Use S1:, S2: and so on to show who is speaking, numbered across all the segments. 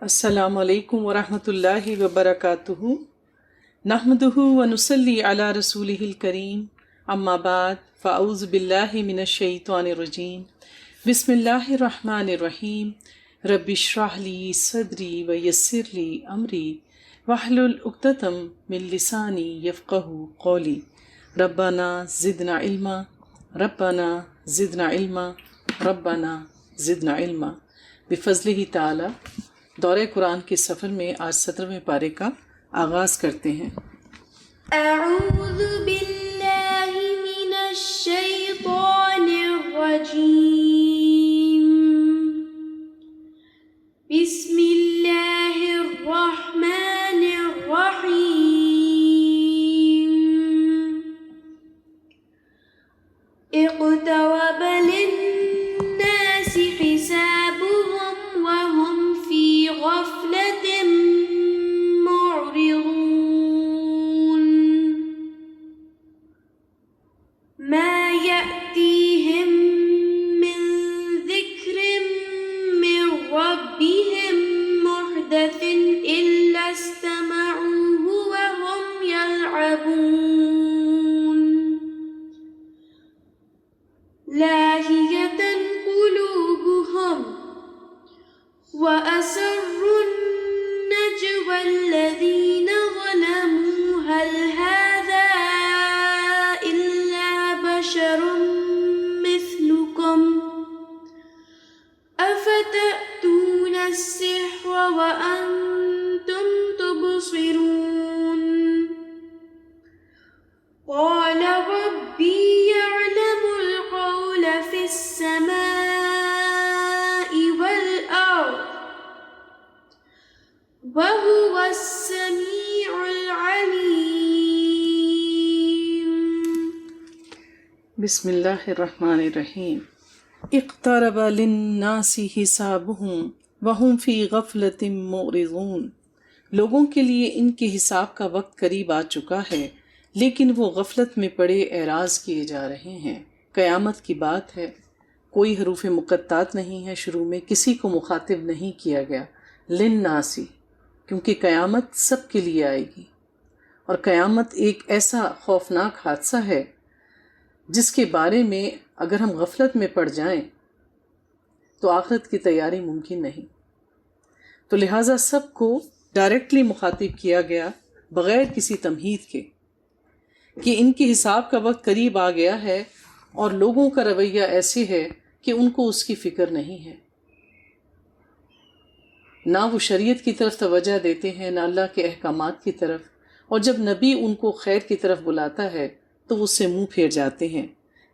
S1: السلام علیکم ورحمۃ اللہ وبرکاتہ نحمدہ ونصلی علی رسولہ الکریم اما بعد فاعوذ باللہ من الشیطان الرجیم بسم اللہ الرحمن الرحیم رب اشرح لی صدری ویسر لی امری واحلل عقدۃ من لسانی یفقہوا قولی ربنا زدنا علما ربنا زدنا علما ربنا زدنا علما بفضلہ تعالی۔ دورہ قرآن کے سفر میں آج 17ویں پارے کا آغاز کرتے ہیں۔
S2: اعوذ باللہ من الشیطان الرجیم، بسم اللہ الرحمن الرحیم، اقترب للناس حسابهم وهم في غفلة معرضون، ما يأتيهم من ذكر من ربهم محدث إلا استمعوه وهم يلعبون، لاهية قلوبهم وأسروا النجوى الذين ظلموا هل هذا إلا بشر مثلكم أفتأتون السحر وأنتم تبصرون، قال ربي يعلم القول في السماء والأرض وهو السميع العليم۔
S1: بسم اللہ الرحمن الرحیم۔ اقترب للناس حسابهم وهم فی غفلۃ معرضون، لوگوں کے لیے ان کے حساب کا وقت قریب آ چکا ہے لیکن وہ غفلت میں پڑے اعراض کیے جا رہے ہیں۔ قیامت کی بات ہے، کوئی حروف مقطعات نہیں ہے، شروع میں کسی کو مخاطب نہیں کیا گیا، للناسی، کیونکہ قیامت سب کے لیے آئے گی، اور قیامت ایک ایسا خوفناک حادثہ ہے جس کے بارے میں اگر ہم غفلت میں پڑ جائیں تو آخرت کی تیاری ممکن نہیں، تو لہٰذا سب کو ڈائریکٹلی مخاطب کیا گیا بغیر کسی تمہید کے کہ ان کے حساب کا وقت قریب آ گیا ہے، اور لوگوں کا رویہ ایسے ہے کہ ان کو اس کی فکر نہیں ہے، نہ وہ شریعت کی طرف توجہ دیتے ہیں نہ اللہ کے احکامات کی طرف، اور جب نبی ان کو خیر کی طرف بلاتا ہے تو اس سے منہ پھیر جاتے ہیں۔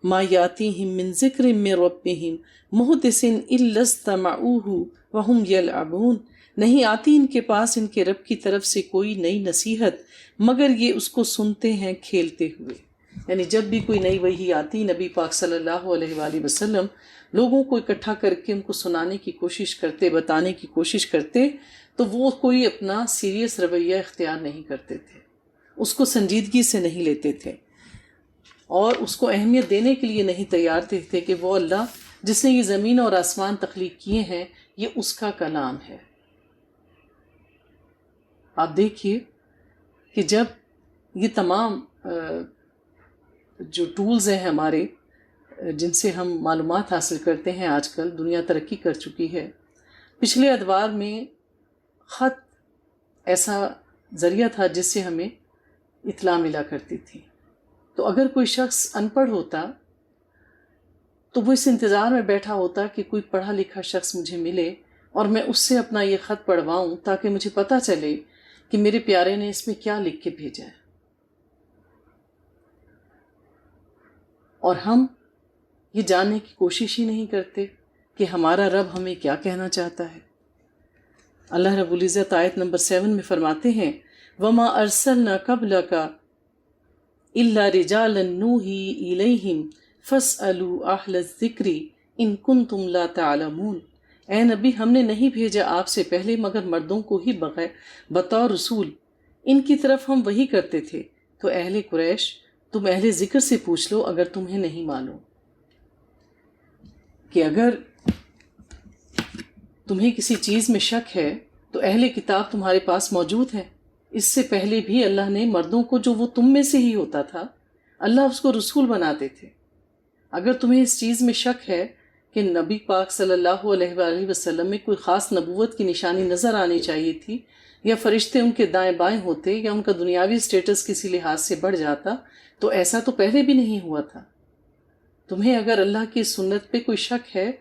S1: ما یاتیہم من ذکر من ربہم محدث الا استمعوہ وہم یلعبون، نہیں آتی ان کے پاس ان کے رب کی طرف سے کوئی نئی نصیحت مگر یہ اس کو سنتے ہیں کھیلتے ہوئے۔ یعنی جب بھی کوئی نئی وحی آتی، نبی پاک صلی اللہ علیہ وآلہ وسلم لوگوں کو اکٹھا کر کے ان کو سنانے کی کوشش کرتے، بتانے کی کوشش کرتے، تو وہ کوئی اپنا سیریس رویہ اختیار نہیں کرتے تھے، اس کو سنجیدگی سے نہیں لیتے تھے، اور اس کو اہمیت دینے کے لیے نہیں تیار تھے کہ وہ اللہ جس نے یہ زمین اور آسمان تخلیق کیے ہیں یہ اس کا کلام ہے۔ آپ دیکھیے کہ جب یہ تمام جو ٹولز ہیں ہمارے جن سے ہم معلومات حاصل کرتے ہیں، آج کل دنیا ترقی کر چکی ہے، پچھلے ادوار میں خط ایسا ذریعہ تھا جس سے ہمیں اطلاع ملا کرتی تھی، تو اگر کوئی شخص ان پڑھ ہوتا تو وہ اس انتظار میں بیٹھا ہوتا کہ کوئی پڑھا لکھا شخص مجھے ملے اور میں اس سے اپنا یہ خط پڑھواؤں تاکہ مجھے پتہ چلے کہ میرے پیارے نے اس میں کیا لکھ کے بھیجا ہے۔ اور ہم یہ جاننے کی کوشش ہی نہیں کرتے کہ ہمارا رب ہمیں کیا کہنا چاہتا ہے۔ اللہ رب العزت آیت نمبر 7 میں فرماتے ہیں وَمَا أَرْسَلْنَا قَبْلَكَ إِلَّا رِجَالًا نُوحِي إِلَيْهِمْ فَاسْأَلُوا أَهْلَ الذِّكْرِ إِن كُنتُمْ لَا تَعْلَمُونَ، اے نبی ہم نے نہیں بھیجا آپ سے پہلے مگر مردوں کو ہی بطور رسول، ان کی طرف ہم وحی کرتے تھے، تو اہل قریش تم اہل ذکر سے پوچھ لو اگر تمہیں نہیں معلوم، کہ اگر تمہیں کسی چیز میں شک ہے تو اہل کتاب تمہارے پاس موجود ہیں. اس سے پہلے بھی اللہ نے مردوں کو، جو وہ تم میں سے ہی ہوتا تھا، اللہ اس کو رسول بناتے تھے. اگر تمہیں اس چیز میں شک ہے کہ نبی پاک صلی اللہ علیہ وآلہ وسلم میں کوئی خاص نبوت کی نشانی نظر آنی چاہیے تھی، یا فرشتے ان کے دائیں بائیں ہوتے، یا ان کا دنیاوی سٹیٹس کسی لحاظ سے بڑھ جاتا، تو ایسا تو پہلے بھی نہیں ہوا تھا. تمہیں اگر اللہ کی سنت پہ کوئی شک ہے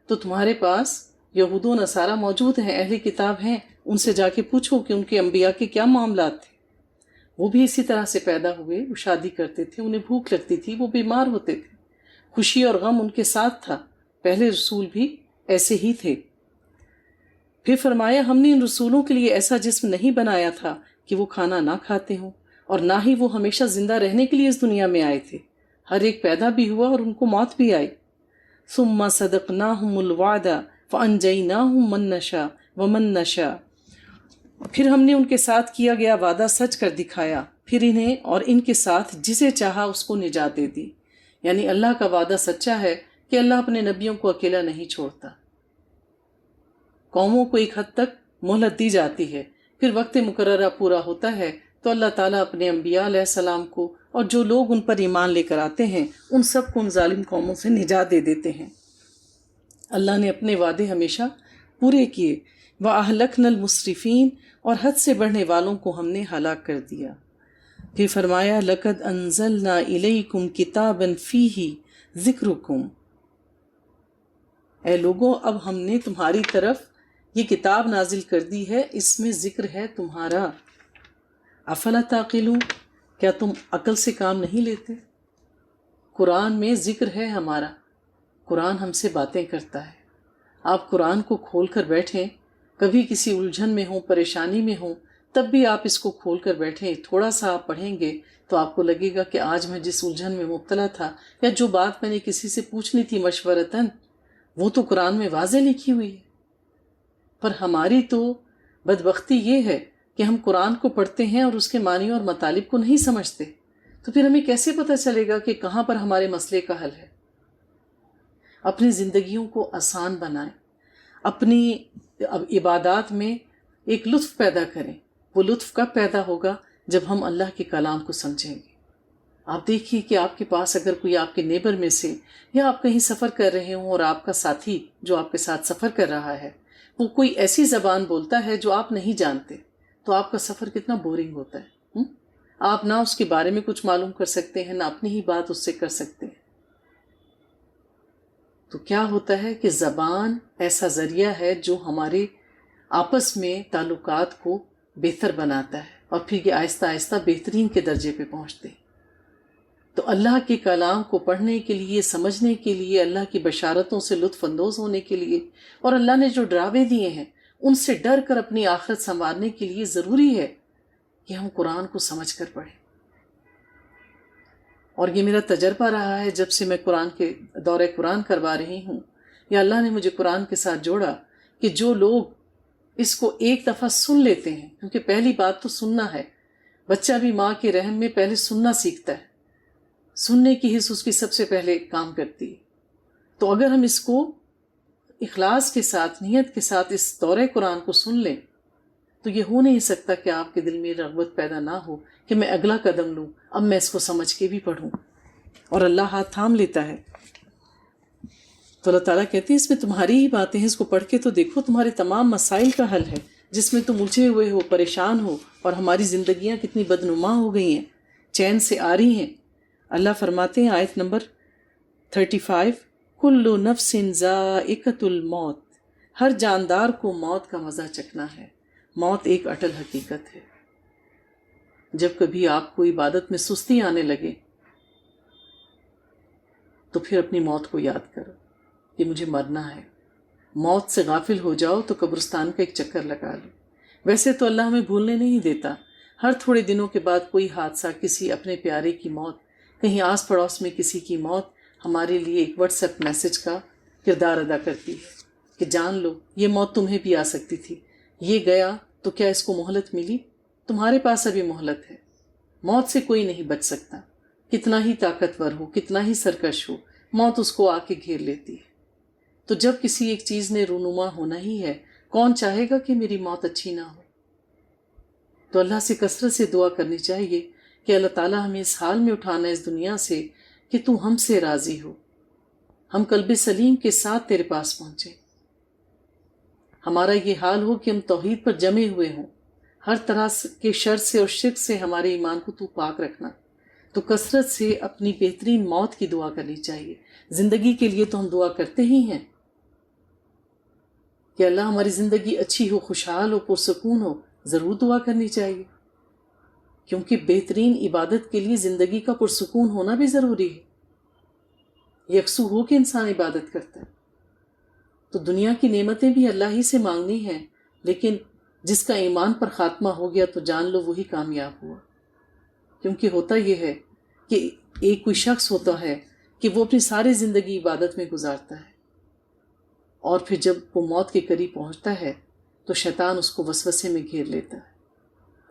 S1: تو تمہارے پاس یہود و نصارہ موجود ہیں، اہل کتاب ہیں. ان سے جا کے پوچھو کہ ان کے انبیاء کے کیا معاملات تھے. وہ بھی اسی طرح سے پیدا ہوئے، وہ شادی کرتے تھے، انہیں بھوک لگتی تھی، وہ بیمار ہوتے تھے، خوشی اور غم ان کے ساتھ تھا. پہلے رسول بھی ایسے ہی تھے. پھر فرمایا ہم نے ان رسولوں کے لیے ایسا جسم نہیں بنایا تھا کہ وہ کھانا نہ کھاتے ہوں، اور نہ ہی وہ ہمیشہ زندہ رہنے کے لیے اس دنیا میں آئے تھے. ہر ایک پیدا بھی ہوا اور ان کو موت بھی آئی. ثم صدقناہم الوعد فانجیناہم من نشاء ومن نشاء. پھر ہم نے ان کے ساتھ کیا گیا وعدہ سچ کر دکھایا، پھر انہیں اور ان کے ساتھ جسے چاہا اس کو نجات دے دی. یعنی اللہ کا وعدہ سچا ہے کہ اللہ اپنے نبیوں کو اکیلا نہیں چھوڑتا. قوموں کو ایک حد تک مہلت دی جاتی ہے، پھر وقت مقررہ پورا ہوتا ہے تو اللہ تعالیٰ اپنے انبیاء علیہ السلام کو اور جو لوگ ان پر ایمان لے کر آتے ہیں ان سب کو ان ظالم قوموں سے نجات دے دیتے ہیں. اللہ نے اپنے وعدے ہمیشہ پورے کیے. وَأَهْلَكْنَا الْمُسْرِفِينَ، اور حد سے بڑھنے والوں کو ہم نے ہلاک کر دیا. پھر فرمایا لَقَدْ أَنزَلْنَا إِلَيْكُمْ كِتَابًا فِيهِ ذِكْرُكُمْ. اے لوگوں، اب ہم نے تمہاری طرف یہ کتاب نازل کر دی ہے، اس میں ذکر ہے تمہارا. افلا تعقلون، کیا تم عقل سے کام نہیں لیتے؟ قرآن میں ذکر ہے ہمارا، قرآن ہم سے باتیں کرتا ہے. آپ قرآن کو کھول کر بیٹھیں، کبھی کسی الجھن میں ہوں، پریشانی میں ہوں، تب بھی آپ اس کو کھول کر بیٹھیں، تھوڑا سا آپ پڑھیں گے تو آپ کو لگے گا کہ آج میں جس الجھن میں مبتلا تھا، یا جو بات میں نے کسی سے پوچھنی تھی مشورتاً، وہ تو قرآن میں واضح لکھی ہوئی ہے. پر ہماری تو بدبختی یہ ہے کہ ہم قرآن کو پڑھتے ہیں اور اس کے معنی اور مطالب کو نہیں سمجھتے. تو پھر ہمیں کیسے پتہ چلے گا کہ کہاں پر ہمارے مسئلے کا حل ہے؟ اپنی زندگیوں کو آسان بنائیں، اپنی عبادات میں ایک لطف پیدا کریں. وہ لطف کب پیدا ہوگا؟ جب ہم اللہ کے کلام کو سمجھیں گے. آپ دیکھیے کہ آپ کے پاس اگر کوئی آپ کے نیبر میں سے، یا آپ کہیں سفر کر رہے ہوں اور آپ کا ساتھی جو آپ کے ساتھ سفر کر رہا ہے وہ کوئی ایسی زبان بولتا ہے جو آپ نہیں جانتے، تو آپ کا سفر کتنا بورنگ ہوتا ہے. آپ نہ اس کے بارے میں کچھ معلوم کر سکتے ہیں، نہ اپنی ہی بات اس سے کر سکتے ہیں. تو کیا ہوتا ہے کہ زبان ایسا ذریعہ ہے جو ہمارے آپس میں تعلقات کو بہتر بناتا ہے، اور پھر یہ آہستہ آہستہ بہترین کے درجے پہ پہنچتے ہیں. تو اللہ کے کلام کو پڑھنے کے لیے، سمجھنے کے لیے، اللہ کی بشارتوں سے لطف اندوز ہونے کے لیے، اور اللہ نے جو ڈراوے دیے ہیں ان سے ڈر کر اپنی آخرت سنوارنے کے لیے ضروری ہے کہ ہم قرآن کو سمجھ کر پڑھیں. اور یہ میرا تجربہ رہا ہے جب سے میں قرآن کے دورہ قرآن کروا رہی ہوں، یا اللہ نے مجھے قرآن کے ساتھ جوڑا، کہ جو لوگ اس کو ایک دفعہ سن لیتے ہیں، کیونکہ پہلی بات تو سننا ہے. بچہ بھی ماں کے رحم میں پہلے سننا سیکھتا ہے، سننے کی حص اس کی سب سے پہلے کام کرتی ہے. تو اگر ہم اس کو اخلاص کے ساتھ، نیت کے ساتھ اس دورہ قرآن کو سن لیں، تو یہ ہو نہیں سکتا کہ آپ کے دل میں رغبت پیدا نہ ہو کہ میں اگلا قدم لوں، اب میں اس کو سمجھ کے بھی پڑھوں. اور اللہ ہاتھ تھام لیتا ہے. تو اللہ تعالیٰ کہتے ہیں اس میں تمہاری ہی باتیں ہیں، اس کو پڑھ کے تو دیکھو، تمہارے تمام مسائل کا حل ہے جس میں تم الجھے ہوئے ہو، پریشان ہو، اور ہماری زندگیاں کتنی بدنما ہو گئی ہیں، چین سے آ رہی ہیں. اللہ فرماتے ہیں آیت نمبر 35، کل نفس ذائقۃ الموت، ہر جاندار کو موت کا مزہ چکھنا ہے. موت ایک اٹل حقیقت ہے. جب کبھی آپ کو عبادت میں سستی آنے لگے تو پھر اپنی موت کو یاد کرو کہ مجھے مرنا ہے. موت سے غافل ہو جاؤ تو قبرستان کا ایک چکر لگا لو. ویسے تو اللہ ہمیں بھولنے نہیں دیتا. ہر تھوڑے دنوں کے بعد کوئی حادثہ، کسی اپنے پیارے کی موت، کہیں آس پڑوس میں کسی کی موت ہمارے لیے ایک واٹس ایپ میسج کا کردار ادا کرتی ہے کہ جان لو یہ موت تمہیں بھی آ سکتی تھی. یہ گیا تو کیا اس کو مہلت ملی؟ تمہارے پاس ابھی مہلت ہے. موت سے کوئی نہیں بچ سکتا، کتنا ہی طاقتور ہو، کتنا ہی سرکش ہو، موت اس کو آ کے گھیر لیتی ہے. تو جب کسی ایک چیز نے رونما ہونا ہی ہے، کون چاہے گا کہ میری موت اچھی نہ ہو؟ تو اللہ سے کثرت سے دعا کرنی چاہیے کہ اللہ تعالیٰ ہمیں اس حال میں اٹھانا اس دنیا سے کہ تو ہم سے راضی ہو، ہم قلب سلیم کے ساتھ تیرے پاس پہنچیں، ہمارا یہ حال ہو کہ ہم توحید پر جمے ہوئے ہوں، ہر طرح کے شر سے اور شرک سے ہمارے ایمان کو تو پاک رکھنا۔ تو کثرت سے اپنی بہترین موت کی دعا کرنی چاہیے۔ زندگی کے لیے تو ہم دعا کرتے ہی ہیں کہ اللہ ہماری زندگی اچھی ہو، خوشحال ہو، پرسکون ہو، ضرور دعا کرنی چاہیے، کیونکہ بہترین عبادت کے لیے زندگی کا پرسکون ہونا بھی ضروری ہے، یکسو ہو کے انسان عبادت کرتا ہے۔ تو دنیا کی نعمتیں بھی اللہ ہی سے مانگنی ہیں، لیکن جس کا ایمان پر خاتمہ ہو گیا تو جان لو وہی کامیاب ہوا۔ کیونکہ ہوتا یہ ہے کہ ایک کوئی شخص ہوتا ہے کہ وہ اپنی ساری زندگی عبادت میں گزارتا ہے، اور پھر جب وہ موت کے قریب پہنچتا ہے تو شیطان اس کو وسوسے میں گھیر لیتا ہے،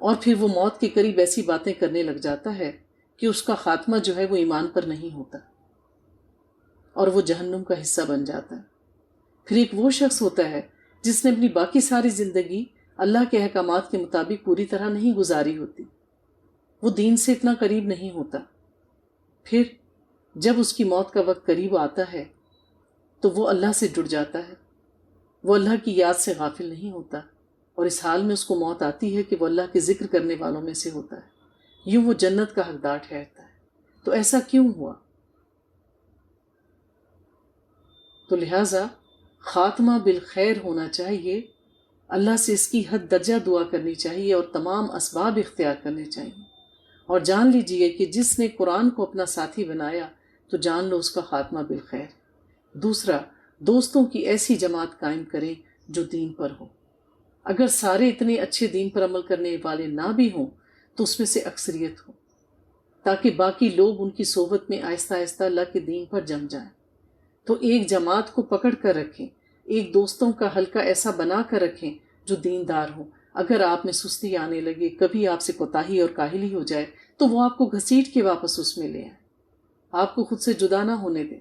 S1: اور پھر وہ موت کے قریب ایسی باتیں کرنے لگ جاتا ہے کہ اس کا خاتمہ جو ہے وہ ایمان پر نہیں ہوتا، اور وہ جہنم کا حصہ بن جاتا ہے۔ پھر ایک وہ شخص ہوتا ہے جس نے اپنی باقی ساری زندگی اللہ کے احکامات کے مطابق پوری طرح نہیں گزاری ہوتی، وہ دین سے اتنا قریب نہیں ہوتا۔ پھر جب اس کی موت کا وقت قریب آتا ہے تو وہ اللہ سے جڑ جاتا ہے، وہ اللہ کی یاد سے غافل نہیں ہوتا، اور اس حال میں اس کو موت آتی ہے کہ وہ اللہ کے ذکر کرنے والوں میں سے ہوتا ہے، یوں وہ جنت کا حقدار ٹھہرتا ہے۔ تو ایسا کیوں ہوا؟ تو لہٰذا خاتمہ بالخیر ہونا چاہیے، اللہ سے اس کی حد درجہ دعا کرنی چاہیے اور تمام اسباب اختیار کرنے چاہیے، اور جان لیجئے کہ جس نے قرآن کو اپنا ساتھی بنایا تو جان لو اس کا خاتمہ بالخیر۔ دوسرا، دوستوں کی ایسی جماعت قائم کریں جو دین پر ہو۔ اگر سارے اتنے اچھے دین پر عمل کرنے والے نہ بھی ہوں تو اس میں سے اکثریت ہو، تاکہ باقی لوگ ان کی صحبت میں آہستہ آہستہ اللہ کے دین پر جم جائیں۔ تو ایک جماعت کو پکڑ کر رکھیں، ایک دوستوں کا حلقہ ایسا بنا کر رکھیں جو دیندار ہو۔ اگر آپ میں سستی آنے لگے، کبھی آپ سے کوتاہی اور کاہلی ہو جائے تو وہ آپ کو گھسیٹ کے واپس اس میں لے آئیں، آپ کو خود سے جدا نہ ہونے دیں۔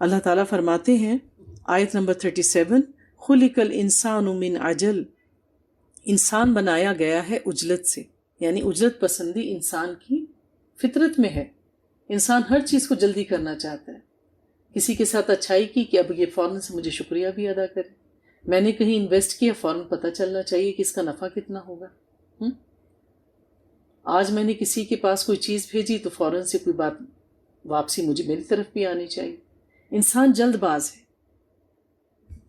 S1: اللہ تعالیٰ فرماتے ہیں آیت نمبر 37، خلق الانسان من عجل، انسان بنایا گیا ہے عجلت سے، یعنی عجلت پسندی انسان کی فطرت میں ہے۔ انسان ہر چیز کو جلدی کرنا چاہتا ہے، کسی کے ساتھ اچھائی کی کہ اب یہ فوراً سے مجھے شکریہ بھی ادا کرے، میں نے کہیں انویسٹ کیا فوراً پتہ چلنا چاہیے کہ اس کا نفع کتنا ہوگا۔ آج میں نے کسی کے پاس کوئی چیز بھیجی تو فوراً سے کوئی بات واپسی مجھے میری طرف بھی آنی چاہیے۔ انسان جلد باز ہے۔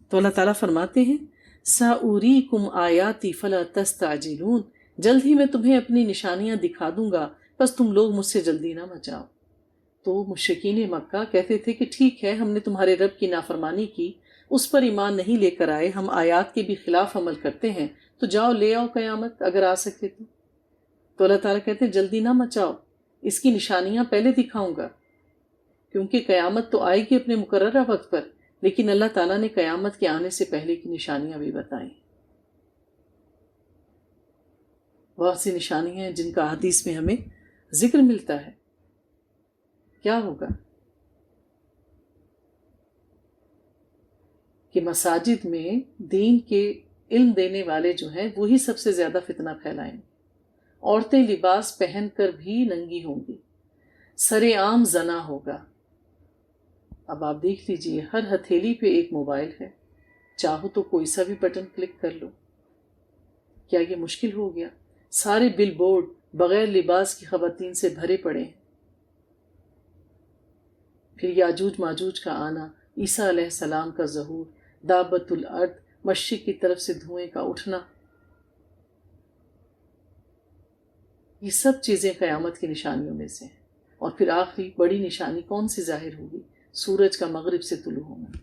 S1: تو اللہ تعالیٰ فرماتے ہیں سَأُرِيكُمْ آیَاتِي فَلَا تَسْتَعْجِلُونَ، جلد ہی میں تمہیں اپنی نشانیاں دکھا دوں گا، بس تم لوگ مجھ سے جلدی نہ مچاؤ۔ تو مشرکین مکہ کہتے تھے کہ ٹھیک ہے، ہم نے تمہارے رب کی نافرمانی کی، اس پر ایمان نہیں لے کر آئے، ہم آیات کے بھی خلاف عمل کرتے ہیں، تو جاؤ لے آؤ قیامت اگر آ سکے تو اللہ تعالیٰ کہتے ہیں جلدی نہ مچاؤ، اس کی نشانیاں پہلے دکھاؤں گا، کیونکہ قیامت تو آئے گی اپنے مقررہ وقت پر، لیکن اللہ تعالیٰ نے قیامت کے آنے سے پہلے کی نشانیاں بھی بتائیں۔ بہت سی نشانیاں ہیں جن کا حدیث میں ہمیں ذکر ملتا ہے۔ کیا ہوگا کہ مساجد میں دین کے علم دینے والے جو ہیں وہی سب سے زیادہ فتنہ پھیلائیں گے، عورتیں لباس پہن کر بھی ننگی ہوں گی، سر عام زنا ہوگا۔ اب آپ دیکھ لیجئے ہر ہتھیلی پہ ایک موبائل ہے، چاہو تو کوئی سا بھی بٹن کلک کر لو، کیا یہ مشکل ہو گیا؟ سارے بل بورڈ بغیر لباس کی خواتین سے بھرے پڑے ہیں۔ پھر یاجوج ماجوج کا آنا، عیسیٰ علیہ السلام کا ظہور، دابت الارض، مشرق کی طرف سے دھوئیں کا اٹھنا، یہ سب چیزیں قیامت کی نشانیوں میں سے ہیں۔ اور پھر آخری بڑی نشانی کون سی ظاہر ہوگی؟ سورج کا مغرب سے طلوع ہونا۔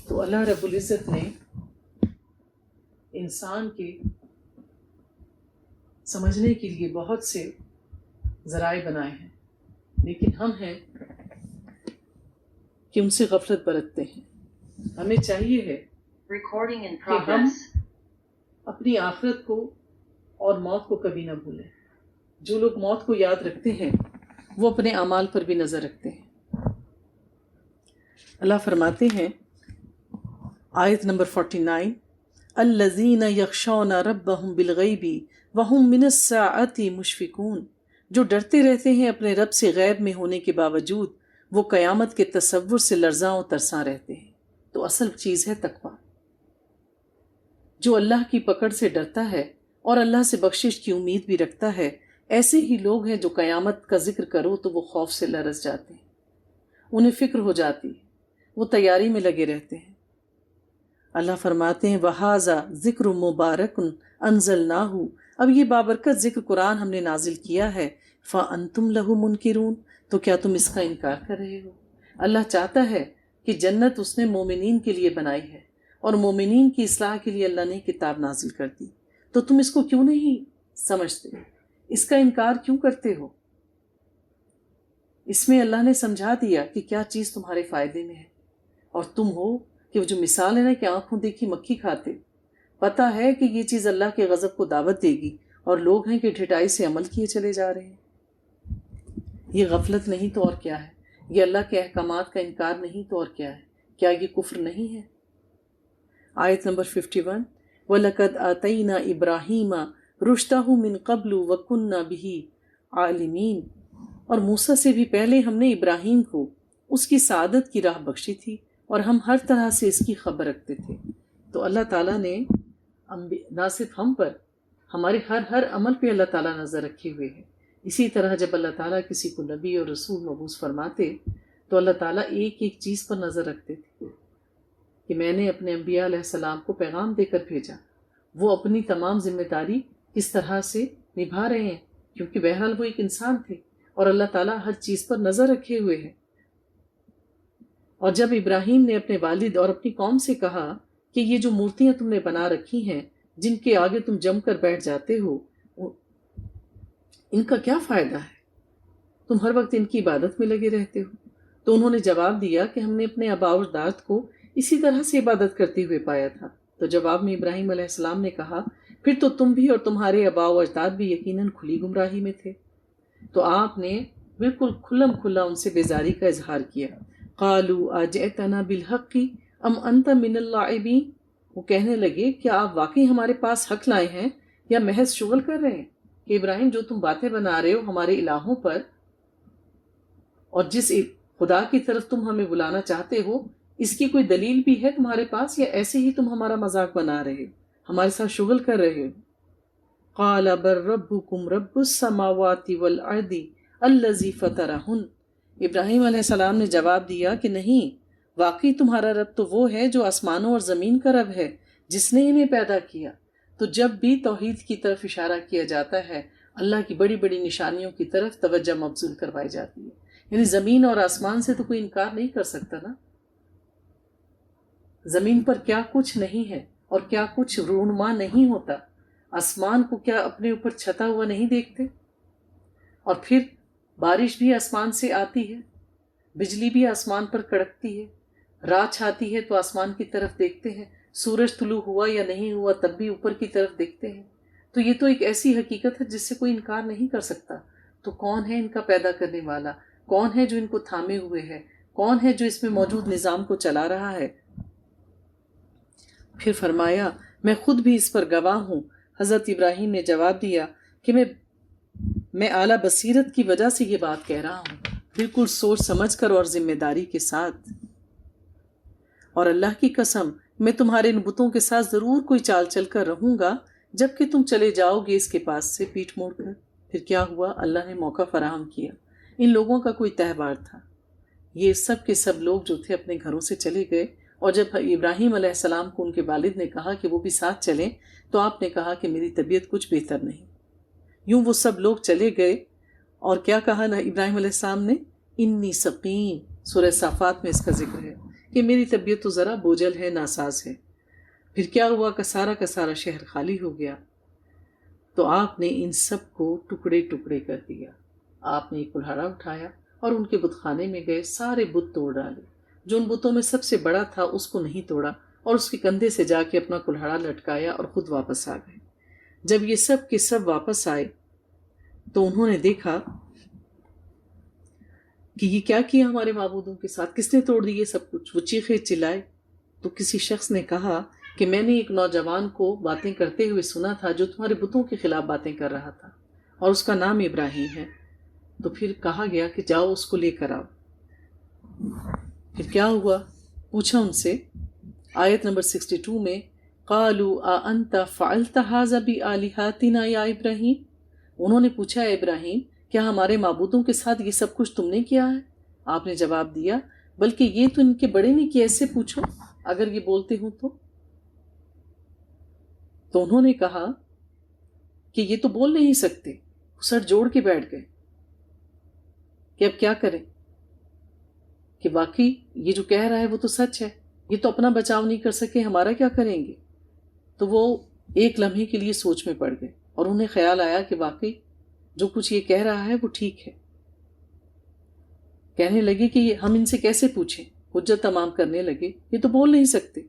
S1: تو اللہ رب العزت نے انسان کے سمجھنے کے لیے بہت سے ذرائع بنائے ہیں، لیکن ہم ہیں کہ ان سے غفلت برتتے ہیں۔ ہمیں چاہیے ہے کہ ہم اپنی آخرت کو اور موت کو کبھی نہ بھولیں۔ جو لوگ موت کو یاد رکھتے ہیں وہ اپنے اعمال پر بھی نظر رکھتے ہیں۔ اللہ فرماتے ہیں آیت نمبر 49، الذین یخشون ربہم بالغیب وہم من الساعۃ مشفقون، جو ڈرتے رہتے ہیں اپنے رب سے غیب میں ہونے کے باوجود، وہ قیامت کے تصور سے لرزاں و ترساں رہتے ہیں۔ تو اصل چیز ہے تقویٰ۔ جو اللہ کی پکڑ سے ڈرتا ہے اور اللہ سے بخشش کی امید بھی رکھتا ہے، ایسے ہی لوگ ہیں جو قیامت کا ذکر کرو تو وہ خوف سے لرز جاتے ہیں، انہیں فکر ہو جاتی ہے، وہ تیاری میں لگے رہتے ہیں۔ اللہ فرماتے ہیں وَهَذَا ذِكْرٌ مُبَارَكٌ أَنزَلْنَاهُ، اب یہ بابرکت ذکر قرآن ہم نے نازل کیا ہے، فَأَنْتُمْ لَهُ مُنْكِرُونَ، تو کیا تم اس کا انکار کر رہے ہو؟ اللہ چاہتا ہے کہ جنت اس نے مومنین کے لیے بنائی ہے، اور مومنین کی اصلاح کے لیے اللہ نے کتاب نازل کر دی، تو تم اس کو کیوں نہیں سمجھتے؟ اس کا انکار کیوں کرتے ہو؟ اس میں اللہ نے سمجھا دیا کہ کیا چیز تمہارے فائدے میں ہے، اور تم ہو کہ وہ جو مثال ہے نا کہ آنکھوں دیکھی مکھی کھاتے، پتہ ہے کہ یہ چیز اللہ کے غضب کو دعوت دے گی، اور لوگ ہیں کہ ڈھٹائی سے عمل کیے چلے جا رہے ہیں۔ یہ غفلت نہیں تو اور کیا ہے؟ یہ اللہ کے احکامات کا انکار نہیں تو اور کیا ہے؟ کیا یہ کفر نہیں ہے؟ آیت نمبر 51، وَلَقَدْ آتَيْنَا إِبْرَاهِيمَ رُشْدَهُ مِن قَبْلُ وَكُنَّا بِهِ عَالِمِينَ، اور موسیٰ سے بھی پہلے ہم نے ابراہیم کو اس کی سعادت کی راہ بخشی تھی، اور ہم ہر طرح سے اس کی خبر رکھتے تھے۔ تو اللہ تعالیٰ نے نہ صرف ہم پر، ہمارے ہر عمل پہ اللہ تعالیٰ نظر رکھے ہوئے ہے۔ اسی طرح جب اللہ تعالیٰ کسی کو نبی اور رسول مبعوث فرماتے تو اللہ تعالیٰ ایک ایک چیز پر نظر رکھتے تھے کہ میں نے اپنے انبیاء علیہ السلام کو پیغام دے کر بھیجا، وہ اپنی تمام ذمہ داری کس طرح سے نبھا رہے ہیں، کیونکہ بہرحال وہ ایک انسان تھے اور اللہ تعالیٰ ہر چیز پر نظر رکھے ہوئے ہیں۔ اور جب ابراہیم نے اپنے والد اور اپنی قوم سے کہا کہ یہ جو مورتیاں تم نے بنا رکھی ہیں، جن کے آگے تم جم کر بیٹھ جاتے ہو، ان کا کیا فائدہ ہے؟ تم ہر وقت ان کی عبادت میں لگے رہتے ہو۔ تو انہوں نے جواب دیا کہ ہم نے اپنے آباء و اجداد کو اسی طرح سے عبادت کرتے ہوئے پایا تھا۔ تو جواب میں ابراہیم علیہ السلام نے کہا پھر تو تم بھی اور تمہارے آباء و اجداد بھی یقیناً کھلی گمراہی میں تھے۔ تو آپ نے بالکل کھلم کھلا ان سے بیزاری کا اظہار کیا۔ قالوا اجئتنا بالحق ام انت من اللاعبین، وہ کہنے لگے کیا آپ واقعی ہمارے پاس حق لائے ہیں یا محض شغل کر رہے ہیں؟ کہ ابراہیم جو تم باتیں بنا رہے ہو ہمارے الہوں پر، اور جس خدا کی طرف تم ہمیں بلانا چاہتے ہو، اس کی کوئی دلیل بھی ہے تمہارے پاس، یا ایسے ہی تم ہمارا مذاق بنا رہے ہو، ہمارے ساتھ شغل کر رہے ہو؟ قال بل ربکم رب السماوات والارض الذی فطرہن، ابراہیم علیہ السلام نے جواب دیا کہ نہیں، واقعی تمہارا رب تو وہ ہے جو آسمانوں اور زمین کا رب ہے، جس نے انہیں پیدا کیا۔ تو جب بھی توحید کی طرف اشارہ کیا جاتا ہے، اللہ کی بڑی بڑی نشانیوں کی طرف توجہ مبذول کروائی جاتی ہے۔ یعنی زمین اور آسمان سے تو کوئی انکار نہیں کر سکتا نا، زمین پر کیا کچھ نہیں ہے اور کیا کچھ رونما نہیں ہوتا، آسمان کو کیا اپنے اوپر چھتا ہوا نہیں دیکھتے؟ اور پھر بارش بھی آسمان سے آتی ہے، بجلی بھی آسمان پر کڑکتی ہے، رات چھاتی ہے تو آسمان کی طرف دیکھتے ہیں، سورج طلوع ہوا یا نہیں ہوا تب بھی اوپر کی طرف دیکھتے ہیں۔ تو یہ تو ایک ایسی حقیقت ہے جس سے کوئی انکار نہیں کر سکتا۔ تو کون ہے ان کا پیدا کرنے والا؟ کون ہے جو ان کو تھامے ہوئے ہے؟ کون ہے جو اس میں موجود نظام کو چلا رہا ہے؟ پھر فرمایا میں خود بھی اس پر گواہ ہوں۔ حضرت ابراہیم نے جواب دیا کہ میں اعلیٰ بصیرت کی وجہ سے یہ بات کہہ رہا ہوں، بالکل سوچ سمجھ کر اور ذمہ داری کے ساتھ۔ اور اللہ کی قسم میں تمہارے ان بتوں کے ساتھ ضرور کوئی چال چل کر رہوں گا جب کہ تم چلے جاؤ گے اس کے پاس سے پیٹھ موڑ کر۔ پھر کیا ہوا؟ اللہ نے موقع فراہم کیا۔ ان لوگوں کا کوئی تہوار تھا، یہ سب کے سب لوگ جو تھے اپنے گھروں سے چلے گئے، اور جب ابراہیم علیہ السلام کو ان کے والد نے کہا کہ وہ بھی ساتھ چلیں تو آپ نے کہا کہ میری طبیعت کچھ بہتر نہیں۔ یوں وہ سب لوگ چلے گئے، اور کیا کہا نا ابراہیم علیہ السلام نے؟ انی سقیم، سورہ صافات میں اس کا ذکر ہے کہ میری طبیعت تو ذرا بوجھل ہے، ناساز ہے۔ پھر کیا ہوا کہ سارا کا سارا شہر خالی ہو گیا۔ تو آپ نے ان سب کو ٹکڑے ٹکڑے کر دیا۔ آپ نے ایک کلہاڑا اٹھایا اور ان کے بت خانے میں گئے، سارے بت توڑ ڈالے۔ جو ان بتوں میں سب سے بڑا تھا اس کو نہیں توڑا، اور اس کے کندھے سے جا کے اپنا کلہاڑا لٹکایا اور خود واپس آ گئے۔ جب یہ سب کے سب واپس آئے تو انہوں نے دیکھا کہ یہ کیا کیا ہمارے معبودوں کے ساتھ، کس نے توڑ دیے سب کچھ؟ وہ چیخے چلائے تو کسی شخص نے کہا کہ میں نے ایک نوجوان کو باتیں کرتے ہوئے سنا تھا جو تمہارے بتوں کے خلاف باتیں کر رہا تھا، اور اس کا نام ابراہیم ہے۔ تو پھر کہا گیا کہ جاؤ اس کو لے کر آؤ۔ پھر کیا ہوا؟ پوچھا ان سے، آیت نمبر 62 میں، قالوا اانت فعلت هذا بآلهتنا یا ابراہیم، انہوں نے پوچھا اے ابراہیم کیا ہمارے معبودوں کے ساتھ یہ سب کچھ تم نے کیا ہے؟ آپ نے جواب دیا بلکہ یہ تو ان کے بڑے نے کیا، اس سے پوچھو اگر یہ بولتے ہوں تو انہوں نے کہا کہ یہ تو بول نہیں سکتے، سر جوڑ کے بیٹھ گئے کہ اب کیا کریں، کہ واقعی یہ جو کہہ رہا ہے وہ تو سچ ہے، یہ تو اپنا بچاؤ نہیں کر سکے، ہمارا کیا کریں گے؟ تو وہ ایک لمحے کے لیے سوچ میں پڑ گئے اور انہیں خیال آیا کہ واقعی جو کچھ یہ کہہ رہا ہے وہ ٹھیک ہے۔ کہنے لگے کہ ہم ان سے کیسے پوچھیں، حجت تمام کرنے لگے، یہ تو بول نہیں سکتے۔